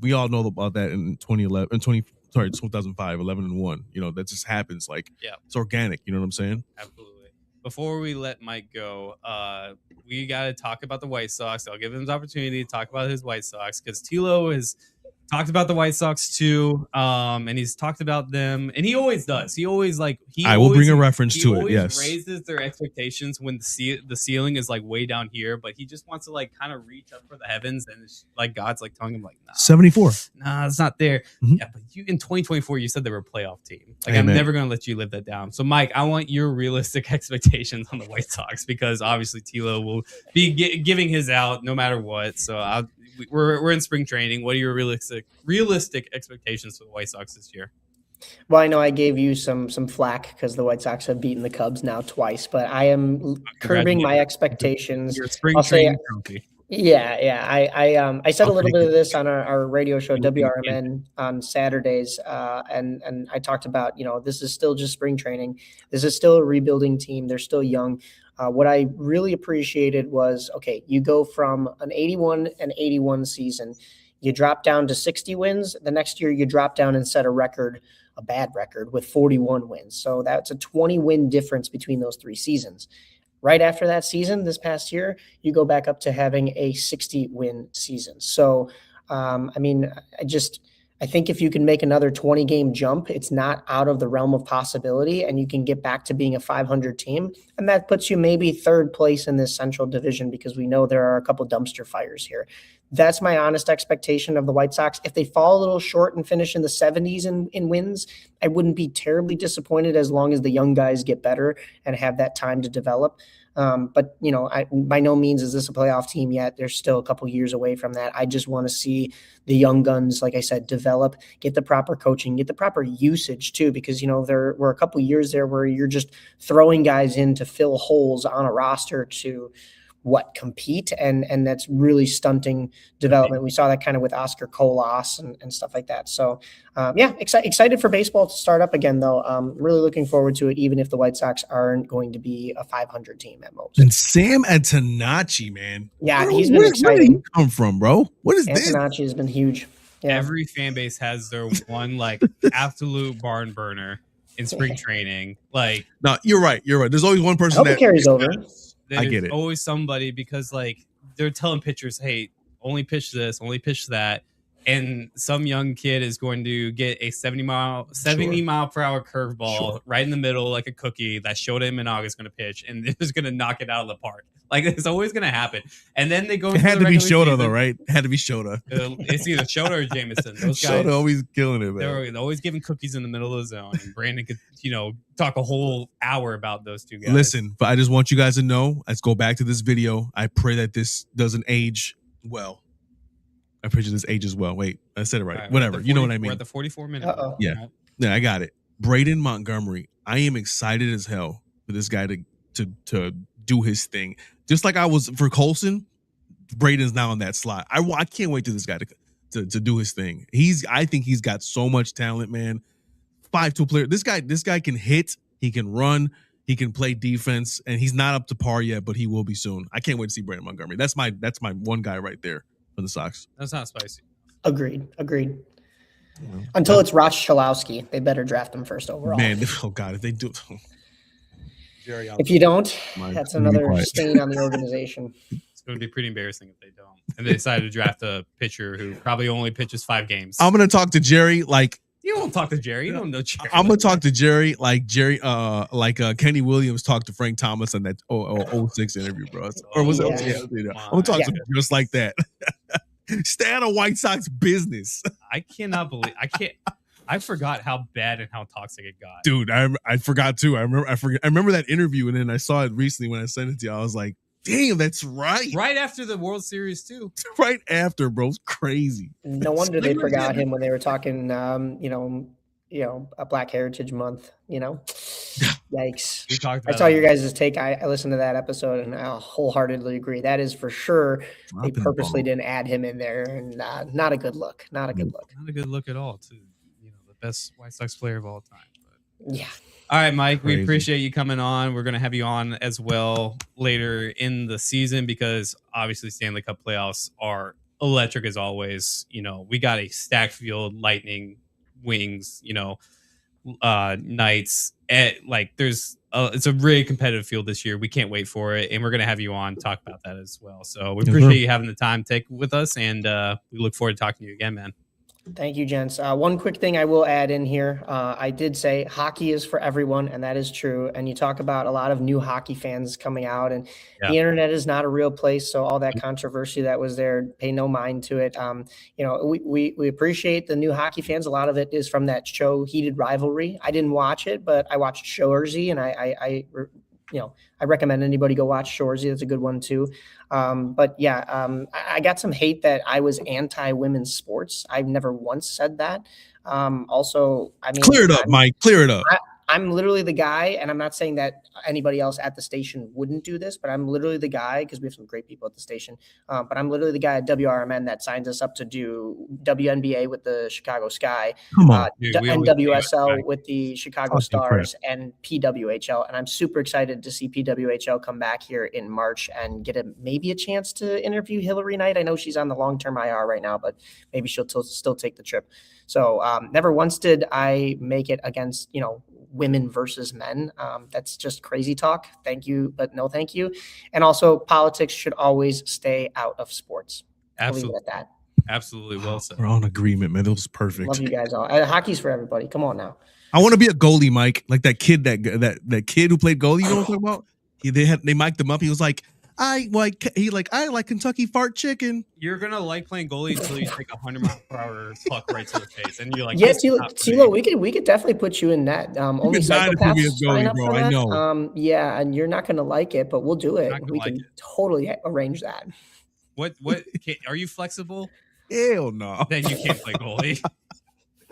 We all know about that in 2005, 11-1. That just happens. Like, it's organic. You know what I'm saying? Absolutely. Before we let Mike go, we got to talk about the White Sox. I'll give him the opportunity to talk about his White Sox because Tilo has talked about the White Sox too, and he's talked about them, and he always does. He always I will bring a reference to it. Yes, raises their expectations when the ceiling is like way down here, but he just wants to like kind of reach up for the heavens, and it's like God's like telling him like, nah, 74. Nah, it's not there. Mm-hmm. Yeah, but you in 2024, you said they were a playoff team. Like, I'm never gonna let you live that down. So, Mike, I want your realistic expectations on the White Sox because obviously Tilo will be giving his out no matter what. So we're in spring training. What are your realistic expectations for the White Sox this year? Well, I know I gave you some flack because the White Sox have beaten the Cubs now twice, but I am curbing my expectations. Your spring training trophy. Yeah. I said a little bit of this on our radio show WRMN on Saturdays, and I talked about this is still just spring training. This is still a rebuilding team. They're still young. What I really appreciated was, okay, you go from an 81 season, you drop down to 60 wins. The next year you drop down and set a bad record with 41 wins. So that's a 20-win difference between those 3 seasons. Right after that season, this past year, you go back up to having a 60-win season. So, I think if you can make another 20-game jump, it's not out of the realm of possibility, and you can get back to being a 500 team. And that puts you maybe 3rd place in this Central Division because we know there are a couple dumpster fires here. That's my honest expectation of the White Sox. If they fall a little short and finish in the 70s in wins, I wouldn't be terribly disappointed as long as the young guys get better and have that time to develop. But by no means is this a playoff team yet. They're still a couple years away from that. I just want to see the young guns, like I said, develop, get the proper coaching, get the proper usage too, because there were a couple years there where you're just throwing guys in to fill holes on a roster to compete, and that's really stunting development. We saw that kind of with Oscar Colas and stuff like that. So excited for baseball to start up again, though. Really looking forward to it, even if the White Sox aren't going to be a 500 team at most. And Sam Antonacci, man. Yeah, he's been exciting. Where did he come from, bro? What is this? Antonacci has been huge. Yeah. Every fan base has their one absolute barn burner in spring training. No, you're right. There's always one person that carries over. I get it. Always somebody because they're telling pitchers, hey, only pitch this, only pitch that. And some young kid is going to get a 70 mile per hour curveball right in the middle, like a cookie that Shota and Minaga is going to pitch, and they're just going to knock it out of the park. It's always going to happen. And then they go. It had to be Shota, though, right? It had to be Shota. It's either Shota or Jameson. Those guys, Shota always killing it, man. They're always giving cookies in the middle of the zone. And Brandon could, talk a whole hour about those two guys. Listen, but I just want you guys to know. Let's go back to this video. I pray that this doesn't age well. I pray this ages well. Wait, I said it right. Whatever. You know what I mean? We're at the 44-minute. Yeah, I got it. Braden Montgomery. I am excited as hell for this guy to do his thing. Just like I was for Colson, Braden's now in that slot. I can't wait to this guy to do his thing. I think he's got so much talent, man. 5'2" player. This guy can hit. He can run. He can play defense, and he's not up to par yet, but he will be soon. I can't wait to see Braden Montgomery. That's my one guy right there. for the Sox. That's not spicy. Agreed. You know, Until it's Roch Chalowski, they better draft him first overall. man, oh God, if they do, Jerry, If you don't, Mine. that's Let me be another quiet. stain on the organization. It's going to be pretty embarrassing if they don't. And they decided to draft a pitcher who probably only pitches 5 games. I'm gonna talk to Jerry like You won't talk to Jerry. You don't know Jerry. I'm gonna talk to Jerry like Kenny Williams talked to Frank Thomas in that 06 interview, bro. Or was it? Yeah. Yeah. I'm gonna talk to him just like that. Stay out of White Sox business. I cannot believe I forgot how bad and how toxic it got. Dude, I forgot too. I remember that interview, and then I saw it recently when I sent it to you. I was like, damn, that's right. Right after the World Series too. Right after, bro. It's crazy. No wonder they forgot him when they were talking a Black Heritage Month, Yikes. We talked about I saw your guys' take. I listened to that episode and I wholeheartedly agree. That is for sure. They purposely didn't add him in there, and not a good look. Not a good look. Not a good look at all, too. The best White Sox player of all time. But. Yeah. All right, Mike, Crazy. we appreciate you coming on. We're going to have you on as well later in the season because obviously Stanley Cup playoffs are electric as always. We got a stacked field, Lightning, Wings, Knights. It's a really competitive field this year. We can't wait for it, and we're going to have you on talk about that as well. So we appreciate you having the time to take with us, and we look forward to talking to you again, man. Thank you, gents. One quick thing I will add in here. I did say hockey is for everyone, and that is true. And you talk about a lot of new hockey fans coming out, and the internet is not a real place. So all that controversy that was there, pay no mind to it. We appreciate the new hockey fans. A lot of it is from that show Heated Rivalry. I didn't watch it, but I watched Shoresy, and I recommend anybody go watch Shoresy. That's a good one too. I got some hate that I was anti-women's sports. I've never once said that. Clear it up, Mike. Clear it up. I'm literally the guy, and I'm not saying that anybody else at the station wouldn't do this, but I'm literally the guy, because we have some great people at the station, but I'm literally the guy at WRMN that signs us up to do WNBA with the Chicago Sky, NWSL with the Chicago Stars, and PWHL. And I'm super excited to see PWHL come back here in March and get maybe a chance to interview Hillary Knight. I know she's on the long-term IR right now, but maybe she'll still take the trip. So never once did I make it against, women versus men. That's just crazy talk. Thank you, but no thank you. And also, politics should always stay out of sports. Absolutely. I'll leave it at that. Absolutely. Well said. We're on agreement, man. That was perfect. Love you guys all. Hockey's for everybody. Come on now. I want to be a goalie, Mike. Like that kid, that kid who played goalie. You know what I'm talking about? They mic'd him up. He was like, I like Kentucky fart chicken. You're gonna like playing goalie until you take 100-mile-per-hour puck right to the face, and you're like, yeah, Tilo, we could definitely put you in that. Only psychopaths sign up for that. I know. Yeah, and you're not gonna like it, but we'll do it. We can totally arrange that. What? Are you flexible? Hell no. Then you can't play goalie.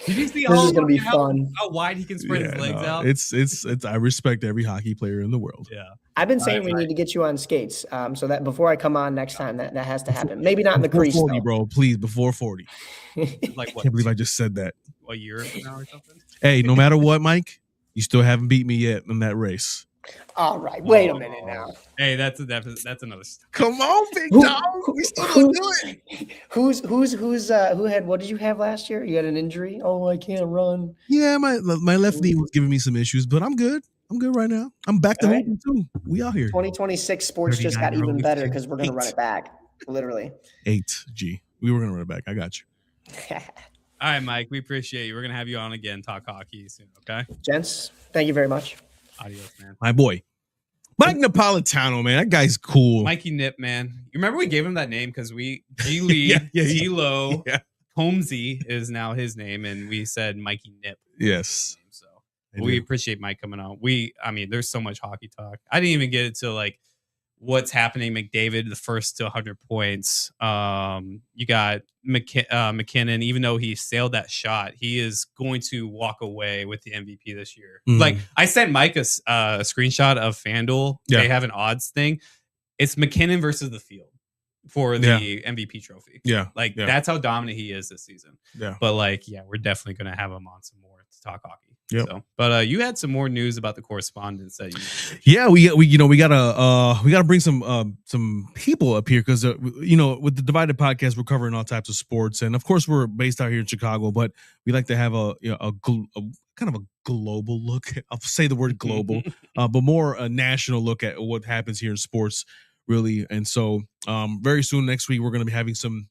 Did you see this is gonna be fun? How wide he can spread his legs out? It's. I respect every hockey player in the world. Yeah. I've been saying we need to get you on skates, so that before I come on next time, that has to happen. Maybe not in the crease, 40, bro. Please, before 40. Like what? I can't believe I just said that. A year from now or something? Hey, no matter what, Mike, you still haven't beat me yet in that race. All right, wait a minute now. Hey, that's another story. Come on, big dog. We still gonna do it. Who had? What did you have last year? You had an injury. Oh, I can't run. Yeah, my left knee was giving me some issues, but I'm good. I'm good right now. I'm back to hooping too. We out here. 2026 sports just got even better because we're gonna run it back. Literally. 8G. We were gonna run it back. I got you. All right, Mike. We appreciate you. We're gonna have you on again. Talk hockey soon. Okay. Gents, thank you very much. Adios, man. My boy. Mike Napolitano, man. That guy's cool. Mikey Nip, man. You remember we gave him that name because G-Lead, T-Lo, Holmesy is now his name, and we said Mikey Nip. Yes. So we appreciate Mike coming on. There's so much hockey talk. I didn't even get into like what's happening. McDavid, the first to 100 points. You got McKinnon, even though he sailed that shot, he is going to walk away with the MVP this year. Like I sent Mike a screenshot of FanDuel. Yeah. They have an odds thing. It's McKinnon versus the field for the MVP trophy. Yeah. That's how dominant he is this season. Yeah. But we're definitely going to have him on some more talk hockey. Yep. So, but you had some more news about the correspondence that you mentioned. Yeah, we gotta bring some people up here because with the Divided Podcast we're covering all types of sports, and of course we're based out here in Chicago, but we like to have a kind of a global look. I'll say the word global, but more a national look at what happens here in sports, really. And so, very soon next week we're going to be having some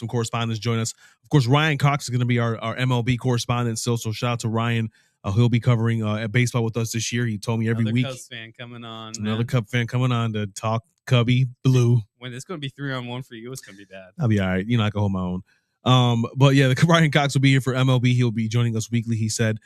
correspondents join us. Of course, Ryan Cox is going to be our MLB correspondent. So shout out to Ryan. He'll be covering baseball with us this year. He told me every Another week. Cubs fan coming on. Another Cub fan coming on to talk Cubby Blue. When it's going to be 3-on-1 for you, it's going to be bad. I'll be all right. I can hold my own. But yeah, the Ryan Cox will be here for MLB. He'll be joining us weekly, he said,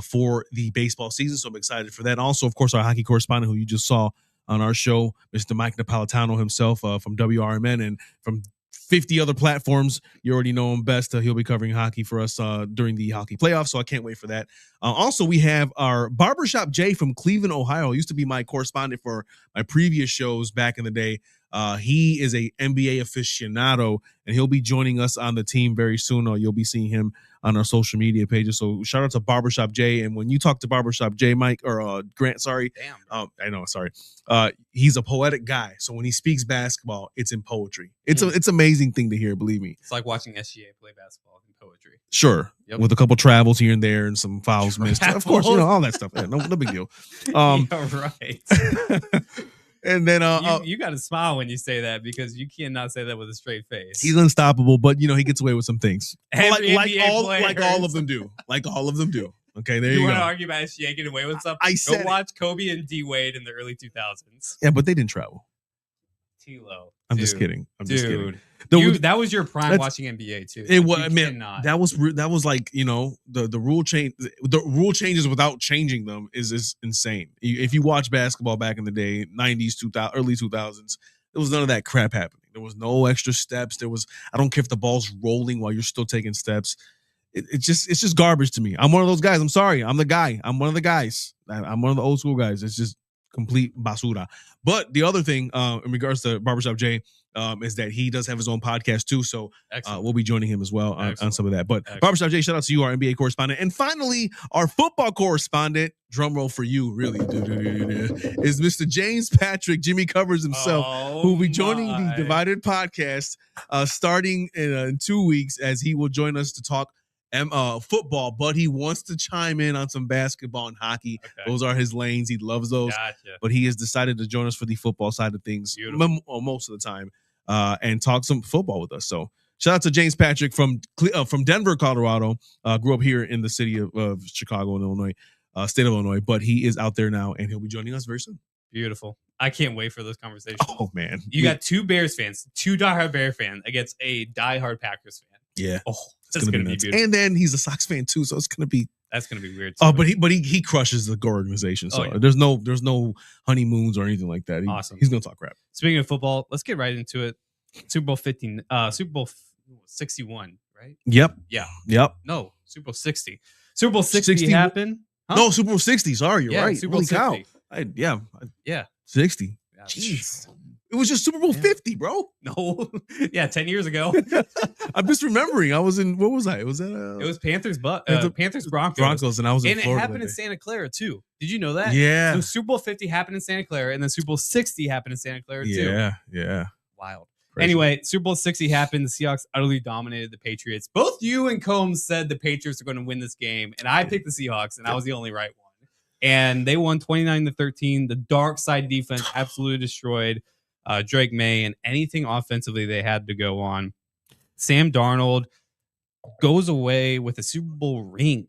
for the baseball season. So I'm excited for that. Also, of course, our hockey correspondent who you just saw on our show, Mr. Mike Napolitano himself from WRMN and from 50 other platforms. You already know him best. He'll be covering hockey for us during the hockey playoffs, so I can't wait for that. Also, we have our Barbershop Jay from Cleveland, Ohio. He used to be my correspondent for my previous shows back in the day. He is a NBA aficionado, and he'll be joining us on the team very soon. You'll be seeing him on our social media pages. So shout out to Barbershop Jay. And when you talk to Barbershop Jay, Mike, or Grant, sorry. Damn. I know, sorry. He's a poetic guy. So when he speaks basketball, it's in poetry. It's an amazing thing to hear, believe me. It's like watching SGA play basketball in poetry. Sure. Yep. With a couple travels here and there and some fouls missed. Of course, all that stuff. Yeah, no big deal. Yeah, right. And then you got to smile when you say that because you cannot say that with a straight face. He's unstoppable, but he gets away with some things. Like all of them do. Like all of them do. Okay, there you go. You want to argue about SGA getting away with something? Go watch Kobe and D Wade in the early 2000s. Yeah, but they didn't travel. T-Lo. I'm just kidding. Just kidding. That was your prime watching NBA too. It was. I mean, that was like the rule change. The rule changes without changing them is insane. If you watch basketball back in the day, 90s, 2000, early 2000s, there was none of that crap happening. There was no extra steps. I don't care if the ball's rolling while you're still taking steps. It's just garbage to me. I'm one of those guys. I'm sorry. I'm the guy. I'm one of the guys. I'm one of the old school guys. It's just complete basura. But the other thing in regards to Barbershop Jay is that he does have his own podcast too. So we'll be joining him as well on some of that. But Barbershop Jay, shout out to you, our NBA correspondent. And finally, our football correspondent, drum roll for you, really, is Mr. James Patrick, Jimmy Covers himself, who will be joining the Divided Podcast starting in 2 weeks as he will join us to talk football, but he wants to chime in on some basketball and hockey. Okay. Those are his lanes. He loves those. Gotcha. But he has decided to join us for the football side of things most of the time and talk some football with us. So shout out to James Patrick from Denver, Colorado. Grew up here in the city of Chicago, Illinois, state of Illinois, but he is out there now and he'll be joining us very soon. Beautiful. I can't wait for those conversations. Oh, man. You got two Bears fans, two diehard Bear fan against a diehard Packers fan. Yeah. Oh, that's gonna be beautiful. And then he's a Sox fan too, so that's gonna be weird. Oh, but he crushes the organization. So there's no honeymoons or anything like that. Awesome. He's gonna talk crap. Speaking of football, let's get right into it. Super Bowl 15, Super Bowl 61, right? Yep. Yeah. Yep. No, Super Bowl 60. Super Bowl 60 happened. Huh? No, Super Bowl 60. Sorry, you're right. Super Bowl 60. Cow. Yeah. 60. Yeah. Jeez. It was just Super Bowl 50, bro. No. Yeah, 10 years ago. I'm just remembering. I was in, what was I? Was that it was Panthers Broncos. Broncos, and I was in Florida. And it happened in Santa Clara, too. Did you know that? Yeah. So Super Bowl 50 happened in Santa Clara, and then Super Bowl 60 happened in Santa Clara, too. Yeah. Wild. Crazy. Anyway, Super Bowl 60 happened. The Seahawks utterly dominated the Patriots. Both you and Combs said the Patriots are going to win this game, and I picked the Seahawks, and I was the only right one. And they won 29-13. The dark side defense absolutely destroyed Drake May and anything offensively they had to go on. Sam Darnold goes away with a Super Bowl ring.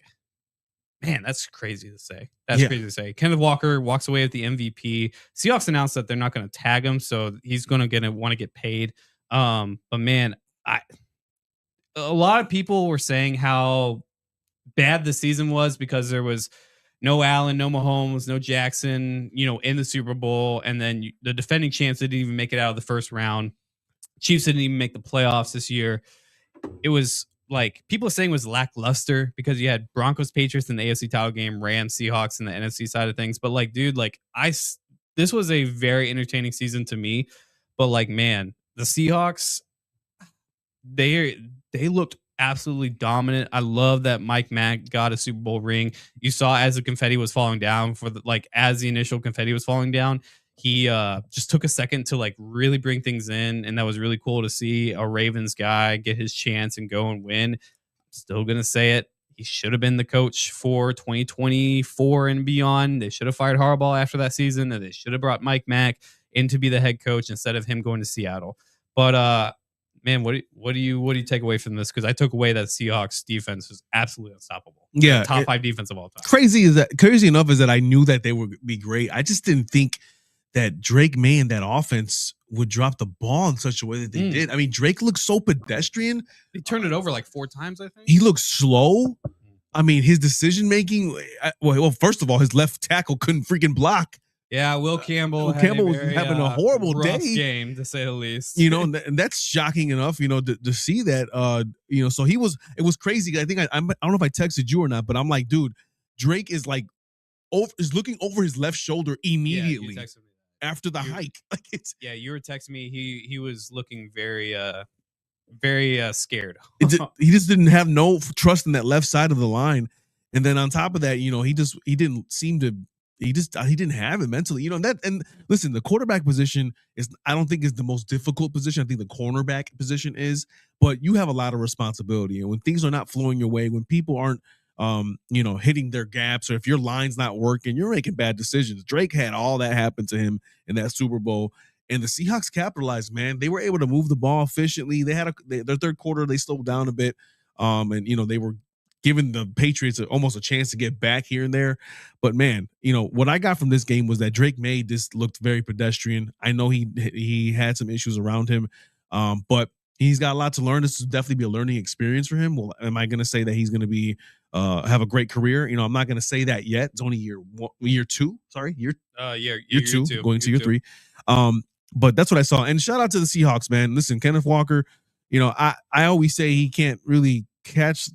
Man, that's crazy to say. Crazy to say. Kenneth Walker walks away with the MVP. Seahawks announced that they're not going to tag him, so he's going to want to get paid. But man, a lot of people were saying how bad the season was because there was no Allen, no Mahomes, no Jackson, in the Super Bowl. And then the defending champs didn't even make it out of the first round. Chiefs didn't even make the playoffs this year. It was like people saying it was lackluster because you had Broncos, Patriots in the AFC title game, Rams, Seahawks in the NFC side of things. But this was a very entertaining season to me. But man, the Seahawks, they looked absolutely dominant. I love that Mike Mack got a Super Bowl ring. You saw as the confetti was falling down as the initial confetti was falling down, he just took a second to like really bring things in, and that was really cool to see a Ravens guy get his chance and go and win. Still gonna say it. He should have been the coach for 2024 and beyond. They should have fired Harbaugh after that season, and they should have brought Mike Mack in to be the head coach instead of him going to Seattle. But man, what do you take away from this? Because I took away that Seahawks defense was absolutely unstoppable. Yeah, top 5 defense of all time. Crazy enough is that I knew that they would be great. I just didn't think that Drake May and that offense would drop the ball in such a way that they did. I mean, Drake looks so pedestrian. He turned it over like 4 times, I think. He looks slow. I mean, his decision making. Well, first of all, his left tackle couldn't freaking block. Yeah, Will Campbell. Was having a horrible rough day, game to say the least. You know, and that's shocking enough. You know, to see that. You know, so it was crazy. I think I don't know if I texted you or not, but I'm like, dude, Drake is like is looking over his left shoulder immediately. Yeah, after the hike. Like you were texting me. He was looking very very scared. He just didn't have no trust in that left side of the line. And then on top of that, you know, he didn't seem to he didn't have it mentally. You know, and listen, the quarterback position I don't think is the most difficult position. I think the cornerback position is, but you have a lot of responsibility. And when things are not flowing your way, when people aren't you know, hitting their gaps, or if your line's not working, you're making bad decisions. Drake had all that happen to him in that Super Bowl, and the Seahawks capitalized, man. They were able to move the ball efficiently. They had their third quarter, they slowed down a bit. And you know, they were giving the Patriots almost a chance to get back here and there. But man, you know, what I got from this game was that Drake May just looked very pedestrian. I know he had some issues around him. But he's got a lot to learn. This will definitely be a learning experience for him. Well, am I going to say that he's going to be have a great career? You know, I'm not going to say that yet. It's only year 2. Sorry, year 2, going to year 3. But that's what I saw. And shout out to the Seahawks, man. Listen, Kenneth Walker. You know, I always say he can't really catch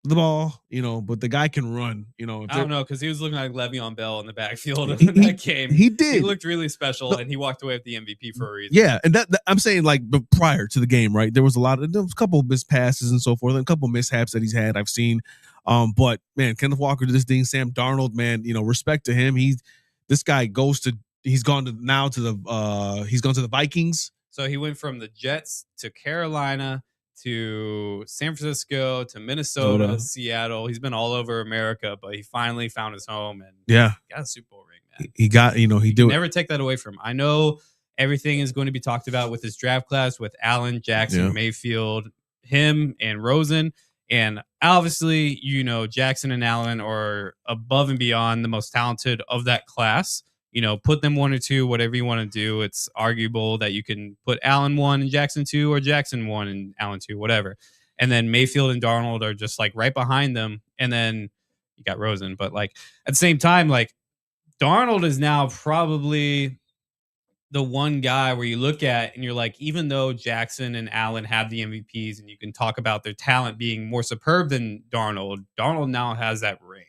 the ball, you know, but the guy can run. You know, I don't know, because he was looking like Le'Veon Bell in the backfield in that game. He did. He looked really special, and he walked away with the MVP for a reason. Yeah, and that I'm saying, like, but prior to the game, right? There was a couple of missed passes and so forth, and a couple of mishaps that he's had. I've seen, but man, Kenneth Walker did this thing. Sam Darnold, man, you know, respect to him. He's gone to the Vikings. So he went from the Jets to Carolina to San Francisco to Minnesota, Seattle. He's been all over America, but he finally found his home and got a Super Bowl ring, man. He got, you know, never take that away from him. I know everything is going to be talked about with his draft class with Allen, Jackson, Mayfield, him, and Rosen. And obviously, you know, Jackson and Allen are above and beyond the most talented of that class. You know, put them 1 or 2, whatever you want to do. It's arguable that you can put Allen 1 and Jackson 2, or Jackson 1 and Allen 2, whatever. And then Mayfield and Darnold are just like right behind them. And then you got Rosen. But like at the same time, like Darnold is now probably the one guy where you look at and you're like, even though Jackson and Allen have the MVPs and you can talk about their talent being more superb than Darnold, Darnold now has that ring.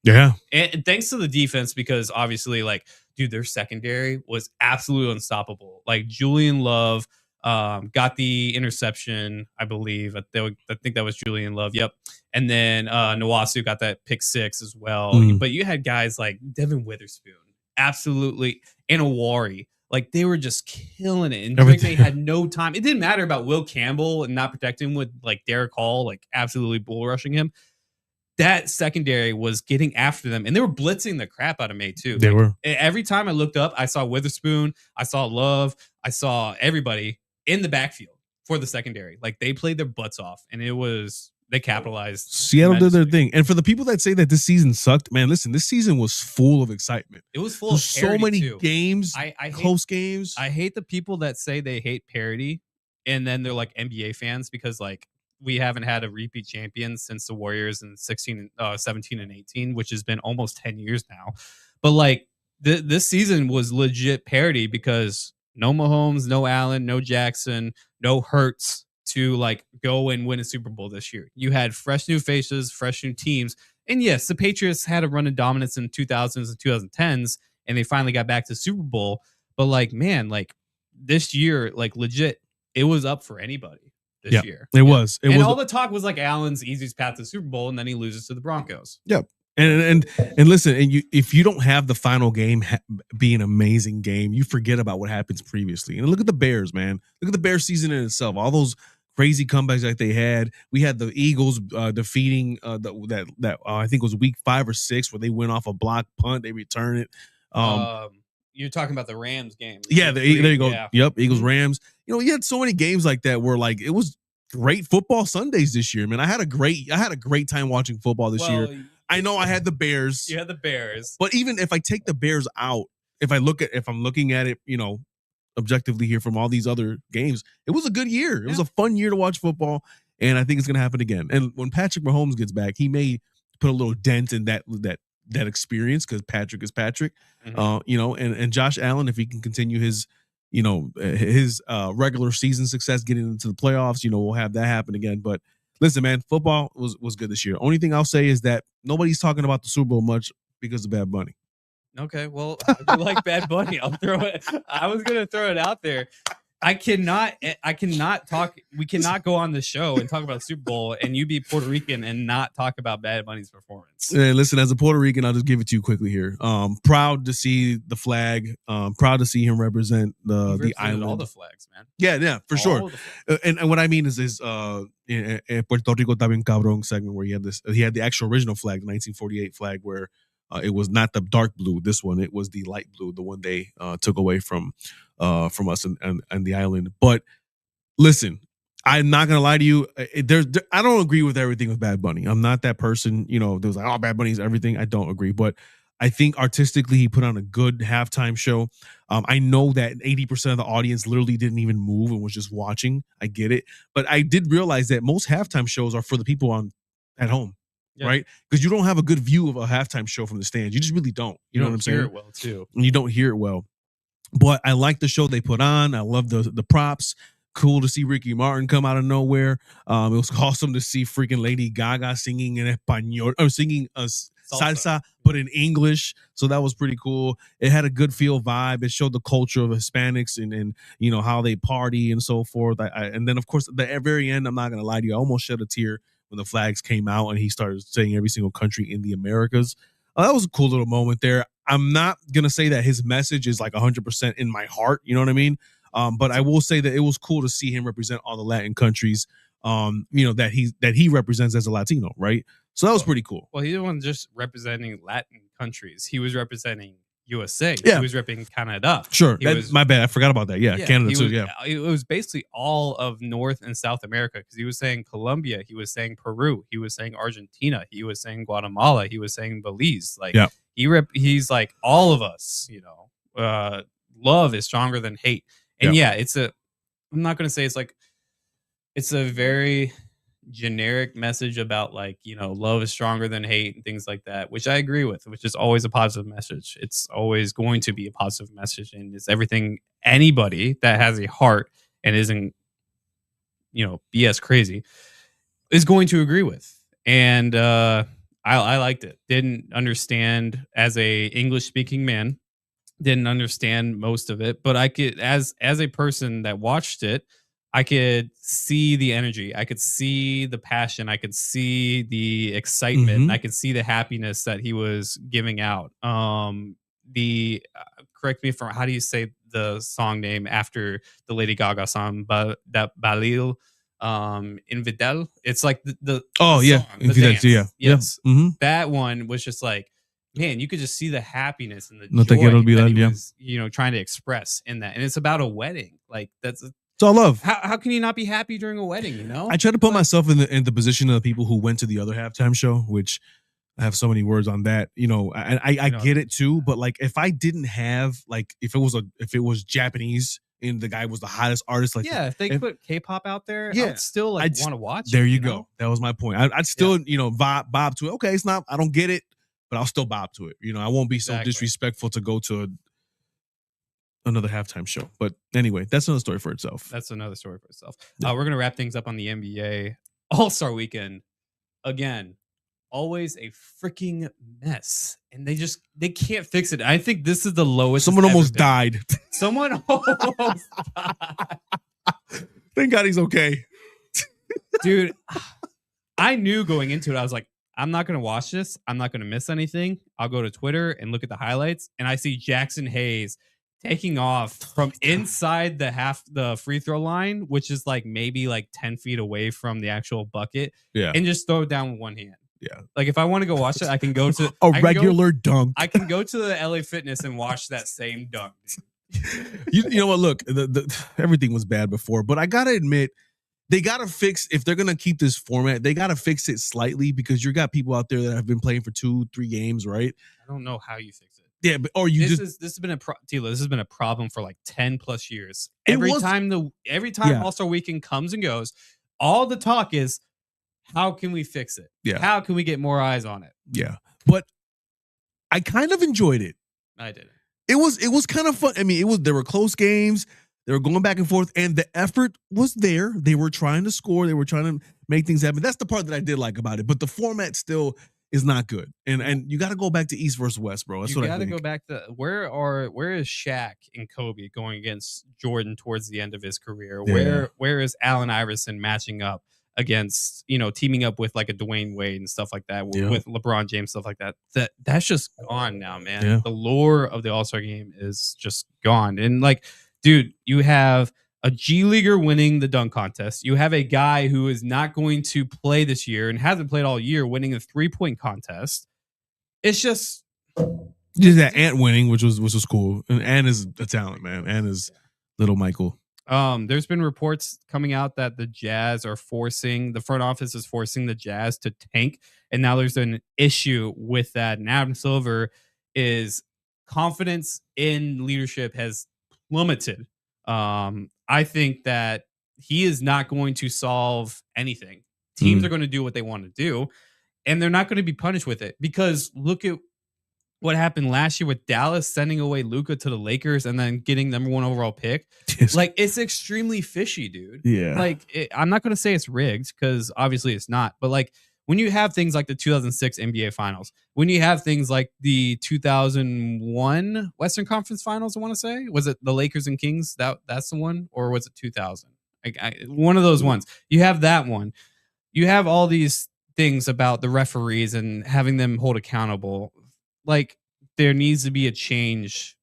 Yeah. And thanks to the defense, because obviously, like, dude, their secondary was absolutely unstoppable. Like Julian Love got the interception, I believe. I think that was Julian Love. Yep. And then Nwasu got that pick 6 as well. But you had guys like Devin Witherspoon, absolutely, and Awari. Like they were just killing it. And Drake May had no time. It didn't matter about Will Campbell and not protecting him with like Derek Hall, like absolutely bull rushing him. That secondary was getting after them, and they were blitzing the crap out of May too. They were. Every time I looked up, I saw Witherspoon, I saw Love, I saw everybody in the backfield for the secondary. Like they played their butts off, and they capitalized. Seattle did their thing. And for the people that say that this season sucked, man, listen, this season was full of excitement. It was full of so many games, close games. I hate the people that say they hate parity, and then they're like NBA fans, because like we haven't had a repeat champion since the Warriors in 17 and 18, which has been almost 10 years now. But like this season was legit parity, because no Mahomes, no Allen, no Jackson, no Hurts to like go and win a Super Bowl this year. You had fresh new faces, fresh new teams. And yes, the Patriots had a run of dominance in 2000s and 2010s, and they finally got back to Super Bowl. But like, man, like this year, like legit, it was up for anybody. this year. It was. It was all the talk was like Allen's easiest path to the Super Bowl, and then he loses to the Broncos. Yep. And listen, and if you don't have the final game be an amazing game, you forget about what happens previously. And look at the Bears, man. Look at the Bears season in itself. All those crazy comebacks that they had. We had the Eagles defeating that I think it was week 5 or 6 where they went off a block punt, they return it. You're talking about the Rams game. Yeah, there you go. Yeah. Yep, Eagles Rams. You know, you had so many games like that where like it was great football Sundays this year, man. I had a great time watching football this year. I know I had the Bears. You had the Bears. But even if I take the Bears out, if I'm looking at it, you know, objectively here from all these other games, it was a good year. It was a fun year to watch football, and I think it's going to happen again. And when Patrick Mahomes gets back, he may put a little dent in that experience because Patrick is Patrick. You know, and Josh Allen, if he can continue his regular season success getting into the playoffs, you know, we'll have that happen again. But listen, man, football was good this year. Only thing I'll say is that nobody's talking about the Super Bowl much because of Bad Bunny. Okay, well, I do like Bad Bunny. I'll throw it. I was gonna throw it out there. I cannot talk. We cannot go on the show and talk about Super Bowl and you be Puerto Rican and not talk about Bad Bunny's performance. And listen, as a Puerto Rican, I'll just give it to you quickly here. Proud to see the flag. Proud to see him represent the island. All the flags, man. Yeah, for sure. And what I mean is Puerto Rico está bien cabrón segment where he had the actual original flag, the 1948 flag, where it was not the dark blue. This one, it was the light blue, the one they took away from us and the island. But listen, I'm not gonna lie to you. I don't agree with everything with Bad Bunny. I'm not that person. You know, there's like, oh, Bad Bunny's everything. I don't agree, but I think artistically he put on a good halftime show. I know that 80% of the audience literally didn't even move and was just watching. I get it, but I did realize that most halftime shows are for the people at home. Yeah. Right? Because you don't have a good view of a halftime show from the stands. You just really don't. You know what I'm saying? You don't hear it well, too. And you don't hear it well. But I like the show they put on. I love the props. Cool to see Ricky Martin come out of nowhere. It was awesome to see freaking Lady Gaga singing in español, or singing salsa, but in English. So that was pretty cool. It had a good feel vibe. It showed the culture of Hispanics and you know how they party and so forth. And then of course at the very end, I'm not gonna lie to you, I almost shed a tear when the flags came out and he started saying every single country in the Americas. That was a cool little moment there. I'm not going to say that his message is like 100% in my heart. You know what I mean? But I will say that it was cool to see him represent all the Latin countries, you know, that he represents as a Latino, right? So that was pretty cool. Well, he wasn't just representing Latin countries. He was representing USA. Yeah. He was representing Canada. Sure. My bad. I forgot about that. Yeah. Canada too. Yeah. It was basically all of North and South America because he was saying Colombia. He was saying Peru. He was saying Argentina. He was saying Guatemala. He was saying Belize. Like, he's like all of us, you know, love is stronger than hate. And I'm not going to say it's a very generic message about like, you know, love is stronger than hate and things like that, which I agree with, which is always a positive message. It's always going to be a positive message, and it's everything anybody that has a heart and isn't, you know, BS crazy is going to agree with. And I liked it. Didn't understand as a English speaking man, didn't understand most of it, but I could, as a person that watched it, I could see the energy. I could see the passion. I could see the excitement. Mm-hmm. I could see the happiness that he was giving out. Correct me if I'm, how do you say the song name after the Lady Gaga song? That Balil, Infidel. It's like the song, the dance. Yeah. Yes. Yeah. Mm-hmm. That one was just like, man, you could just see the happiness and the No joy that he was, you know, trying to express in that. And it's about a wedding. Like it's all love. How can you not be happy during a wedding? You know, I try to put myself in the position of the people who went to the other halftime show, which I have so many words on that. You know, I get it too. But like, if I didn't have like, if it was Japanese and the guy was the hottest artist, like if they put K-pop out there, yeah, I'd still like want to watch. There you know? go. That was my point. I'd still you know bob to it. Okay, it's not. I don't get it, but I'll still bob to it. You know, I won't be so disrespectful to go to another halftime show. But anyway, that's another story for itself. Yeah. We're gonna wrap things up on the NBA All-Star Weekend again. Always a freaking mess, and they can't fix it. I think this is the lowest. Someone almost died. Someone almost died. Thank God he's okay. Dude, I knew going into it, I was like, I'm not going to watch this. I'm not going to miss anything. I'll go to Twitter and look at the highlights, and I see Jackson Hayes taking off from inside the free throw line, which is like maybe like 10 feet away from the actual bucket, and just throw it down with one hand. Yeah. Like if I want to go watch it, I can go to regular dunk. I can go to the LA Fitness and watch that same dunk. You know what? Look, everything was bad before, but I gotta admit, they gotta fix, if they're gonna keep this format, they gotta fix it slightly, because you got people out there that have been playing for 2-3 games, right? I don't know how you fix it. Yeah, but or you this has been Tila, this has been a problem for like 10 plus years. Every time All-Star Weekend comes and goes, all the talk is, how can we fix it? Yeah. How can we get more eyes on it? Yeah. But I kind of enjoyed it. I did. It was kind of fun. I mean, there were close games. They were going back and forth, and the effort was there. They were trying to score. They were trying to make things happen. That's the part that I did like about it. But the format still is not good. And you got to go back to East versus West, bro. That's what I think. You got to go back to where is Shaq and Kobe going against Jordan towards the end of his career? Yeah. Where is Allen Iverson matching up against, teaming up with like a Dwayne Wade and stuff like that, with LeBron James, stuff like that. That's just gone now, man. Yeah. The lore of the All-Star game is just gone. And like, dude, you have a G Leaguer winning the dunk contest. You have a guy who is not going to play this year and hasn't played all year winning a 3-point contest. It's just that Ant winning, which was cool. And Ant is a talent, man. Ant is little Michael. There's been reports coming out that the front office is forcing the Jazz to tank, and now there's an issue with that. And Adam Silver is confidence in leadership has plummeted. I think that he is not going to solve anything. Teams are going to do what they want to do, and they're not going to be punished with it, because look at what happened last year with Dallas sending away Luka to the Lakers and then getting number 1 overall pick. Like, it's extremely fishy, dude. Yeah. Like, I'm not going to say it's rigged, because obviously it's not. But like, when you have things like the 2006 NBA Finals, when you have things like the 2001 Western Conference Finals, I want to say, was it the Lakers and Kings? That's the one, or was it 2000? One of those ones. You have that one. You have all these things about the referees and having them hold accountable. Like, there needs to be a change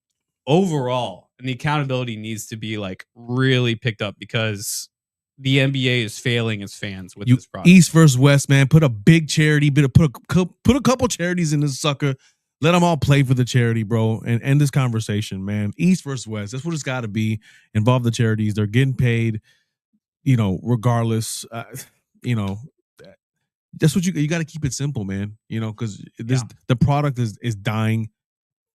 overall, and the accountability needs to be like really picked up, because the NBA is failing its fans with this product. East versus West, man. Put a big charity, put a couple charities in this sucker. Let them all play for the charity, bro, and end this conversation, man. East versus West. That's what it's got to be. Involve the charities. They're getting paid, regardless. That's what you got to keep it simple, man. Because the product is dying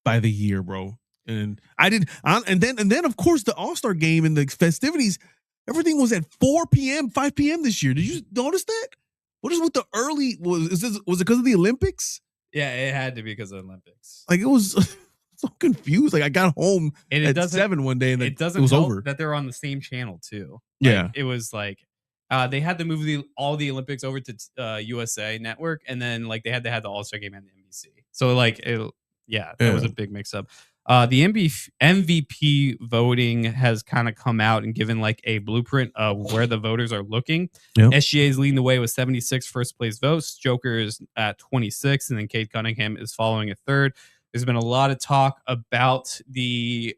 by the year, bro. And then of course the All-Star game and the festivities, everything was at 4 p.m., 5 p.m. this year. Did you notice that? What is with the early? Was it because of the Olympics? Yeah, it had to be because of the Olympics. Like, it was so confused. Like, I got home at 7 one day and it was over. That they're on the same channel too. Like, it was like they had to move all the Olympics over to USA Network, and then like they had to have the All-Star game on the NBC. So like, that was a big mix-up. The MVP voting has kind of come out and given like a blueprint of where the voters are looking. Yep. SGA is leading the way with 76 first place votes. Joker is at 26, and then Cade Cunningham is following at third. There's been a lot of talk about the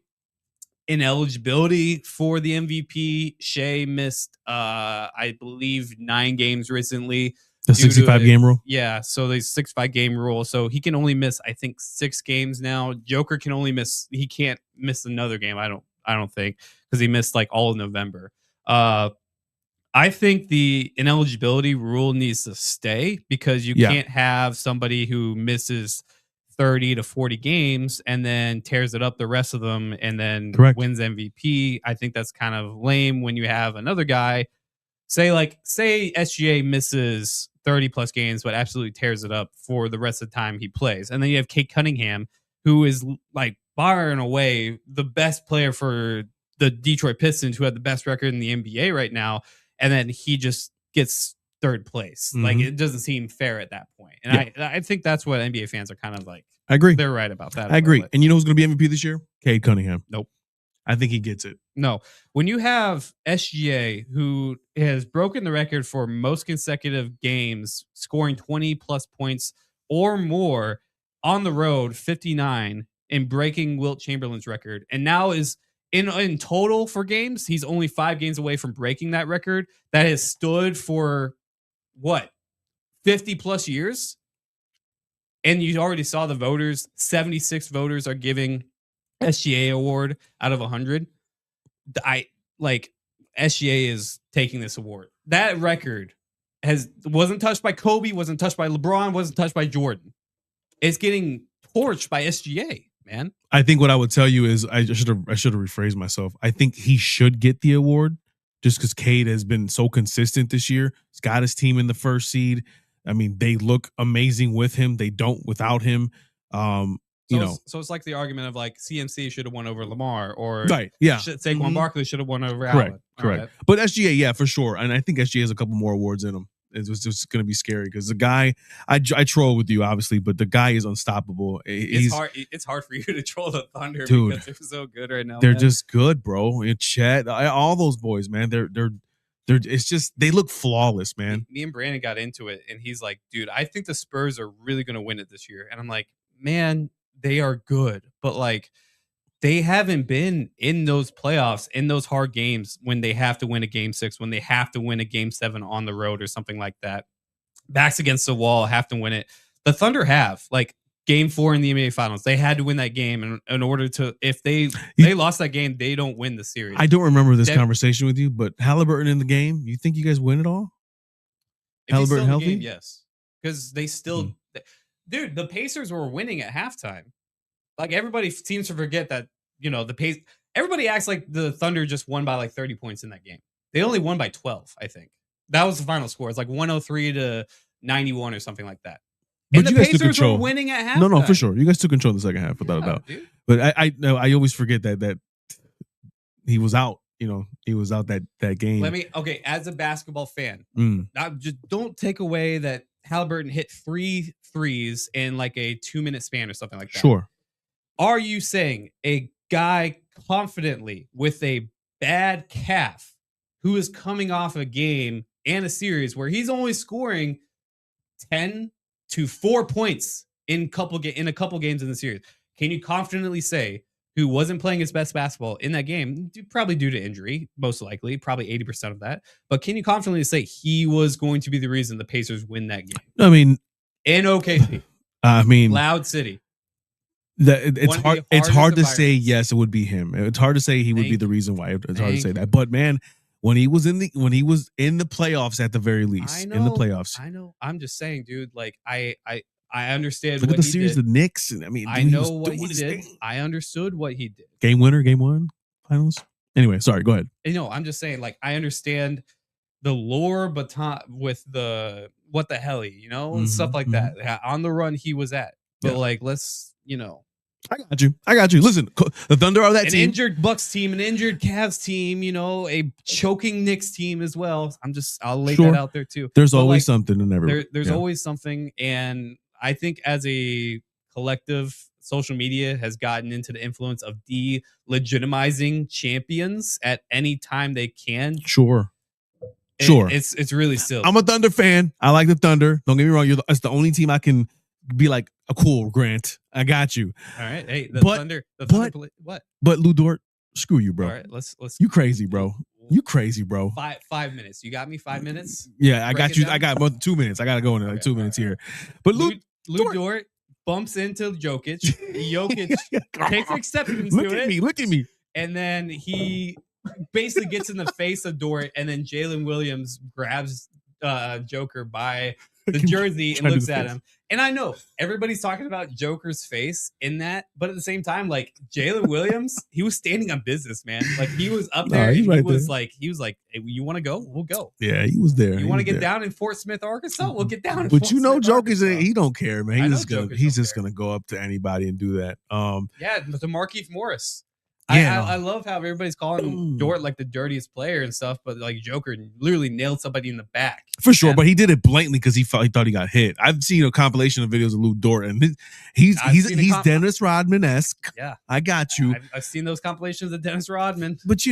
ineligibility for the MVP. Shea missed, I believe, 9 games recently. The 65-game rule? Yeah, so the 65-game rule. So he can only miss, I think, 6 games now. Joker he can't miss another game, I don't think, because he missed like all of November. I think the ineligibility rule needs to stay, because you can't have somebody who misses 30 to 40 games and then tears it up the rest of them and then wins MVP. I think that's kind of lame when you have another guy, say SGA misses 30 plus games, but absolutely tears it up for the rest of the time he plays. And then you have Cade Cunningham, who is like far and away the best player for the Detroit Pistons, who have the best record in the NBA right now. And then he just gets third place. Mm-hmm. Like, it doesn't seem fair at that point. And I think that's what NBA fans are kind of like. I agree. They're right about that. I agree. And you know who's going to be MVP this year? Cade Cunningham. Nope. I think he gets it. No. When you have SGA, who has broken the record for most consecutive games, scoring 20 plus points or more on the road, 59, and breaking Wilt Chamberlain's record, and now is in total for games, he's only 5 games away from breaking that record that has stood for what, 50 plus years? And you already saw the voters, 76 voters are giving SGA award out of 100. I like SGA is taking this award. That record wasn't touched by Kobe, wasn't touched by LeBron, wasn't touched by Jordan. It's getting torched by SGA, man. I think what I would tell you is I should have rephrased myself. I think he should get the award just because Cade has been so consistent this year. He's got his team in the first seed. I mean, they look amazing with him. They don't without him. So it's like the argument of like CMC should have won over Lamar, or right, yeah, Saquon Barkley should have won over Allen. Correct. Right. But SGA, yeah, for sure, and I think SGA has a couple more awards in him. It was just going to be scary because the guy, I troll with you obviously, but the guy is unstable. It's hard for you to troll the Thunder, dude, because they're so good right now. They're just good, bro. And Chet, all those boys, man. They're. It's just they look flawless, man. Me and Brandon got into it, and he's like, "Dude, I think the Spurs are really going to win it this year." And I'm like, "Man, they are good, but like, they haven't been in those playoffs, in those hard games when they have to win a game 6, when they have to win a game 7 on the road or something like that. Backs against the wall, have to win it. The Thunder have like game 4 in the NBA Finals. They had to win that game in order to. If they lost that game, they don't win the series. I don't remember this conversation with you, but Halliburton in the game. You think you guys win it all? Halliburton healthy? Game, yes, because they still. Dude, the Pacers were winning at halftime. Like, everybody seems to forget that, the pace. Everybody acts like the Thunder just won by like 30 points in that game. They only won by 12, I think. That was the final score. It's like 103 to 91 or something like that. But and the Pacers were winning at halftime. No, for sure. You guys took control in the second half, without a doubt. Dude. But I always forget that he was out. He was out that game. As a basketball fan, just don't take away that Halliburton hit 3 threes in like a 2-minute span or something like that. Sure. Are you saying a guy confidently with a bad calf who is coming off a game and a series where he's only scoring 10 to 4 points in a couple games in the series, can you confidently say who wasn't playing his best basketball in that game, probably due to injury, most likely, probably 80% of that, but can you confidently say he was going to be the reason the Pacers win that game? I mean, in OKC. Loud City. It's hard to say yes, it would be him. It's hard to say he would be the reason why. It's hard to say that. But man, when he was in the playoffs at the very least, in the playoffs. I know. I'm just saying, dude, like I understand. Look at the series of the Knicks. I know what he did. I understood what he did. Game winner, game 1, finals. Anyway, sorry, go ahead. I'm just saying, like, I understand the lore baton with the what the hell, stuff like that. On the run he was at. But like, let's, I got you. Listen, the Thunder are that team. An injured Bucks team, an injured Cavs team, a choking Knicks team as well. I'll lay that out there too. There's always something in every. There's always something, and I think as a collective, social media has gotten into the influence of delegitimizing champions at any time they can. Sure. It's really silly. I'm a Thunder fan. I like the Thunder. Don't get me wrong. It's the only team I can be like, a cool, Grant. I got you. All right. Hey, Thunder. What? But Lou Dort, screw you, bro. All right. Let's. You crazy, bro. You crazy, bro. 5 minutes. You got me 5 minutes? Yeah, I got you. I got more than 2 minutes. I got to go in 2 minutes here. But Lou Dort bumps into Jokic. Jokic takes exception to it. Look at me. And then he basically gets in the face of Dort, and then Jalen Williams grabs Joker by the jersey and looks at him. And I know everybody's talking about Joker's face in that, but at the same time, like, Jalen Williams, he was standing on business, man. Like, he was up there. And he was like, hey, you want to go? We'll go. Yeah, he was there. You want to get down in Fort Smith, Arkansas? We'll get down. But Joker's he don't care, man. He's just gonna go up to anybody and do that. Yeah, the Markieff Morris. I love how everybody's calling Dort like the dirtiest player and stuff, but like Joker literally nailed somebody in the back. For sure, but he did it blatantly because he thought he got hit. I've seen a compilation of videos of Lou Dort, and he's Dennis Rodman-esque. Yeah, I got you. I've seen those compilations of Dennis Rodman, but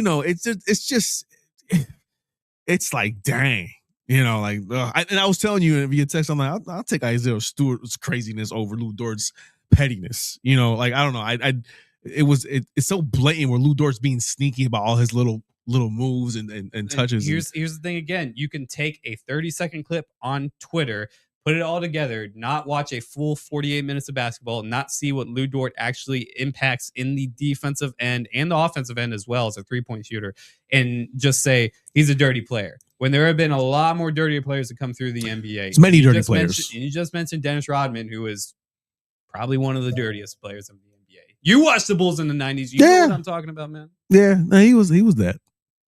it's like, dang. And I was telling you via text, I'm like, I'll take Isaiah Stewart's craziness over Lou Dort's pettiness. I don't know. It's so blatant where Lou Dort's being sneaky about all his little moves and touches. Here's the thing again. You can take a 30-second clip on Twitter, put it all together, not watch a full 48 minutes of basketball, not see what Lou Dort actually impacts in the defensive end and the offensive end as well as a three-point shooter, and just say he's a dirty player. When there have been a lot more dirtier players that come through the NBA. It's many dirty players. You just mentioned Dennis Rodman, who is probably one of the dirtiest players of the NBA. You watched the Bulls in the 90s. You know what I'm talking about, man. Yeah, no, he was that.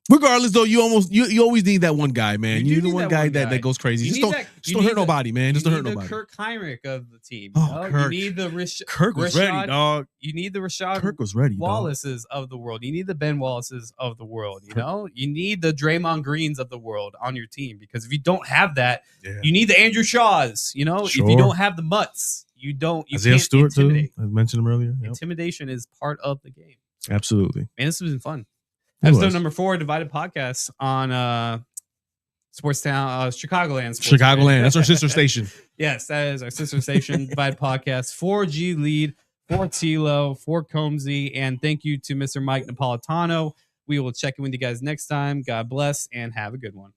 Regardless, though, you always need that one guy, man. You need the one guy that goes crazy. Just don't hurt nobody, man. Just don't hurt nobody. Kirk Heinrich of the team. Kirk. You need the Kirk was ready, dog. You need the Rashad Kirk was ready, Wallaces of the world. You need the Ben Wallaces of the world. You need the Draymond Greens of the world on your team, because if you don't have that, you need the Andrew Shaws. Sure. If you don't have the Mutts, you Isaiah Stewart intimidate. Too. I mentioned him earlier. Yep. Intimidation is part of the game. Absolutely, man. This has been fun. Episode number 4, Divided Podcast on Sports Town, Chicagoland. Chicagoland. That's our sister station. Yes, that is our sister station. Divided Podcast. For G Lead, for Tilo, for Combsy, and thank you to Mr. Mike Napolitano. We will check in with you guys next time. God bless and have a good one.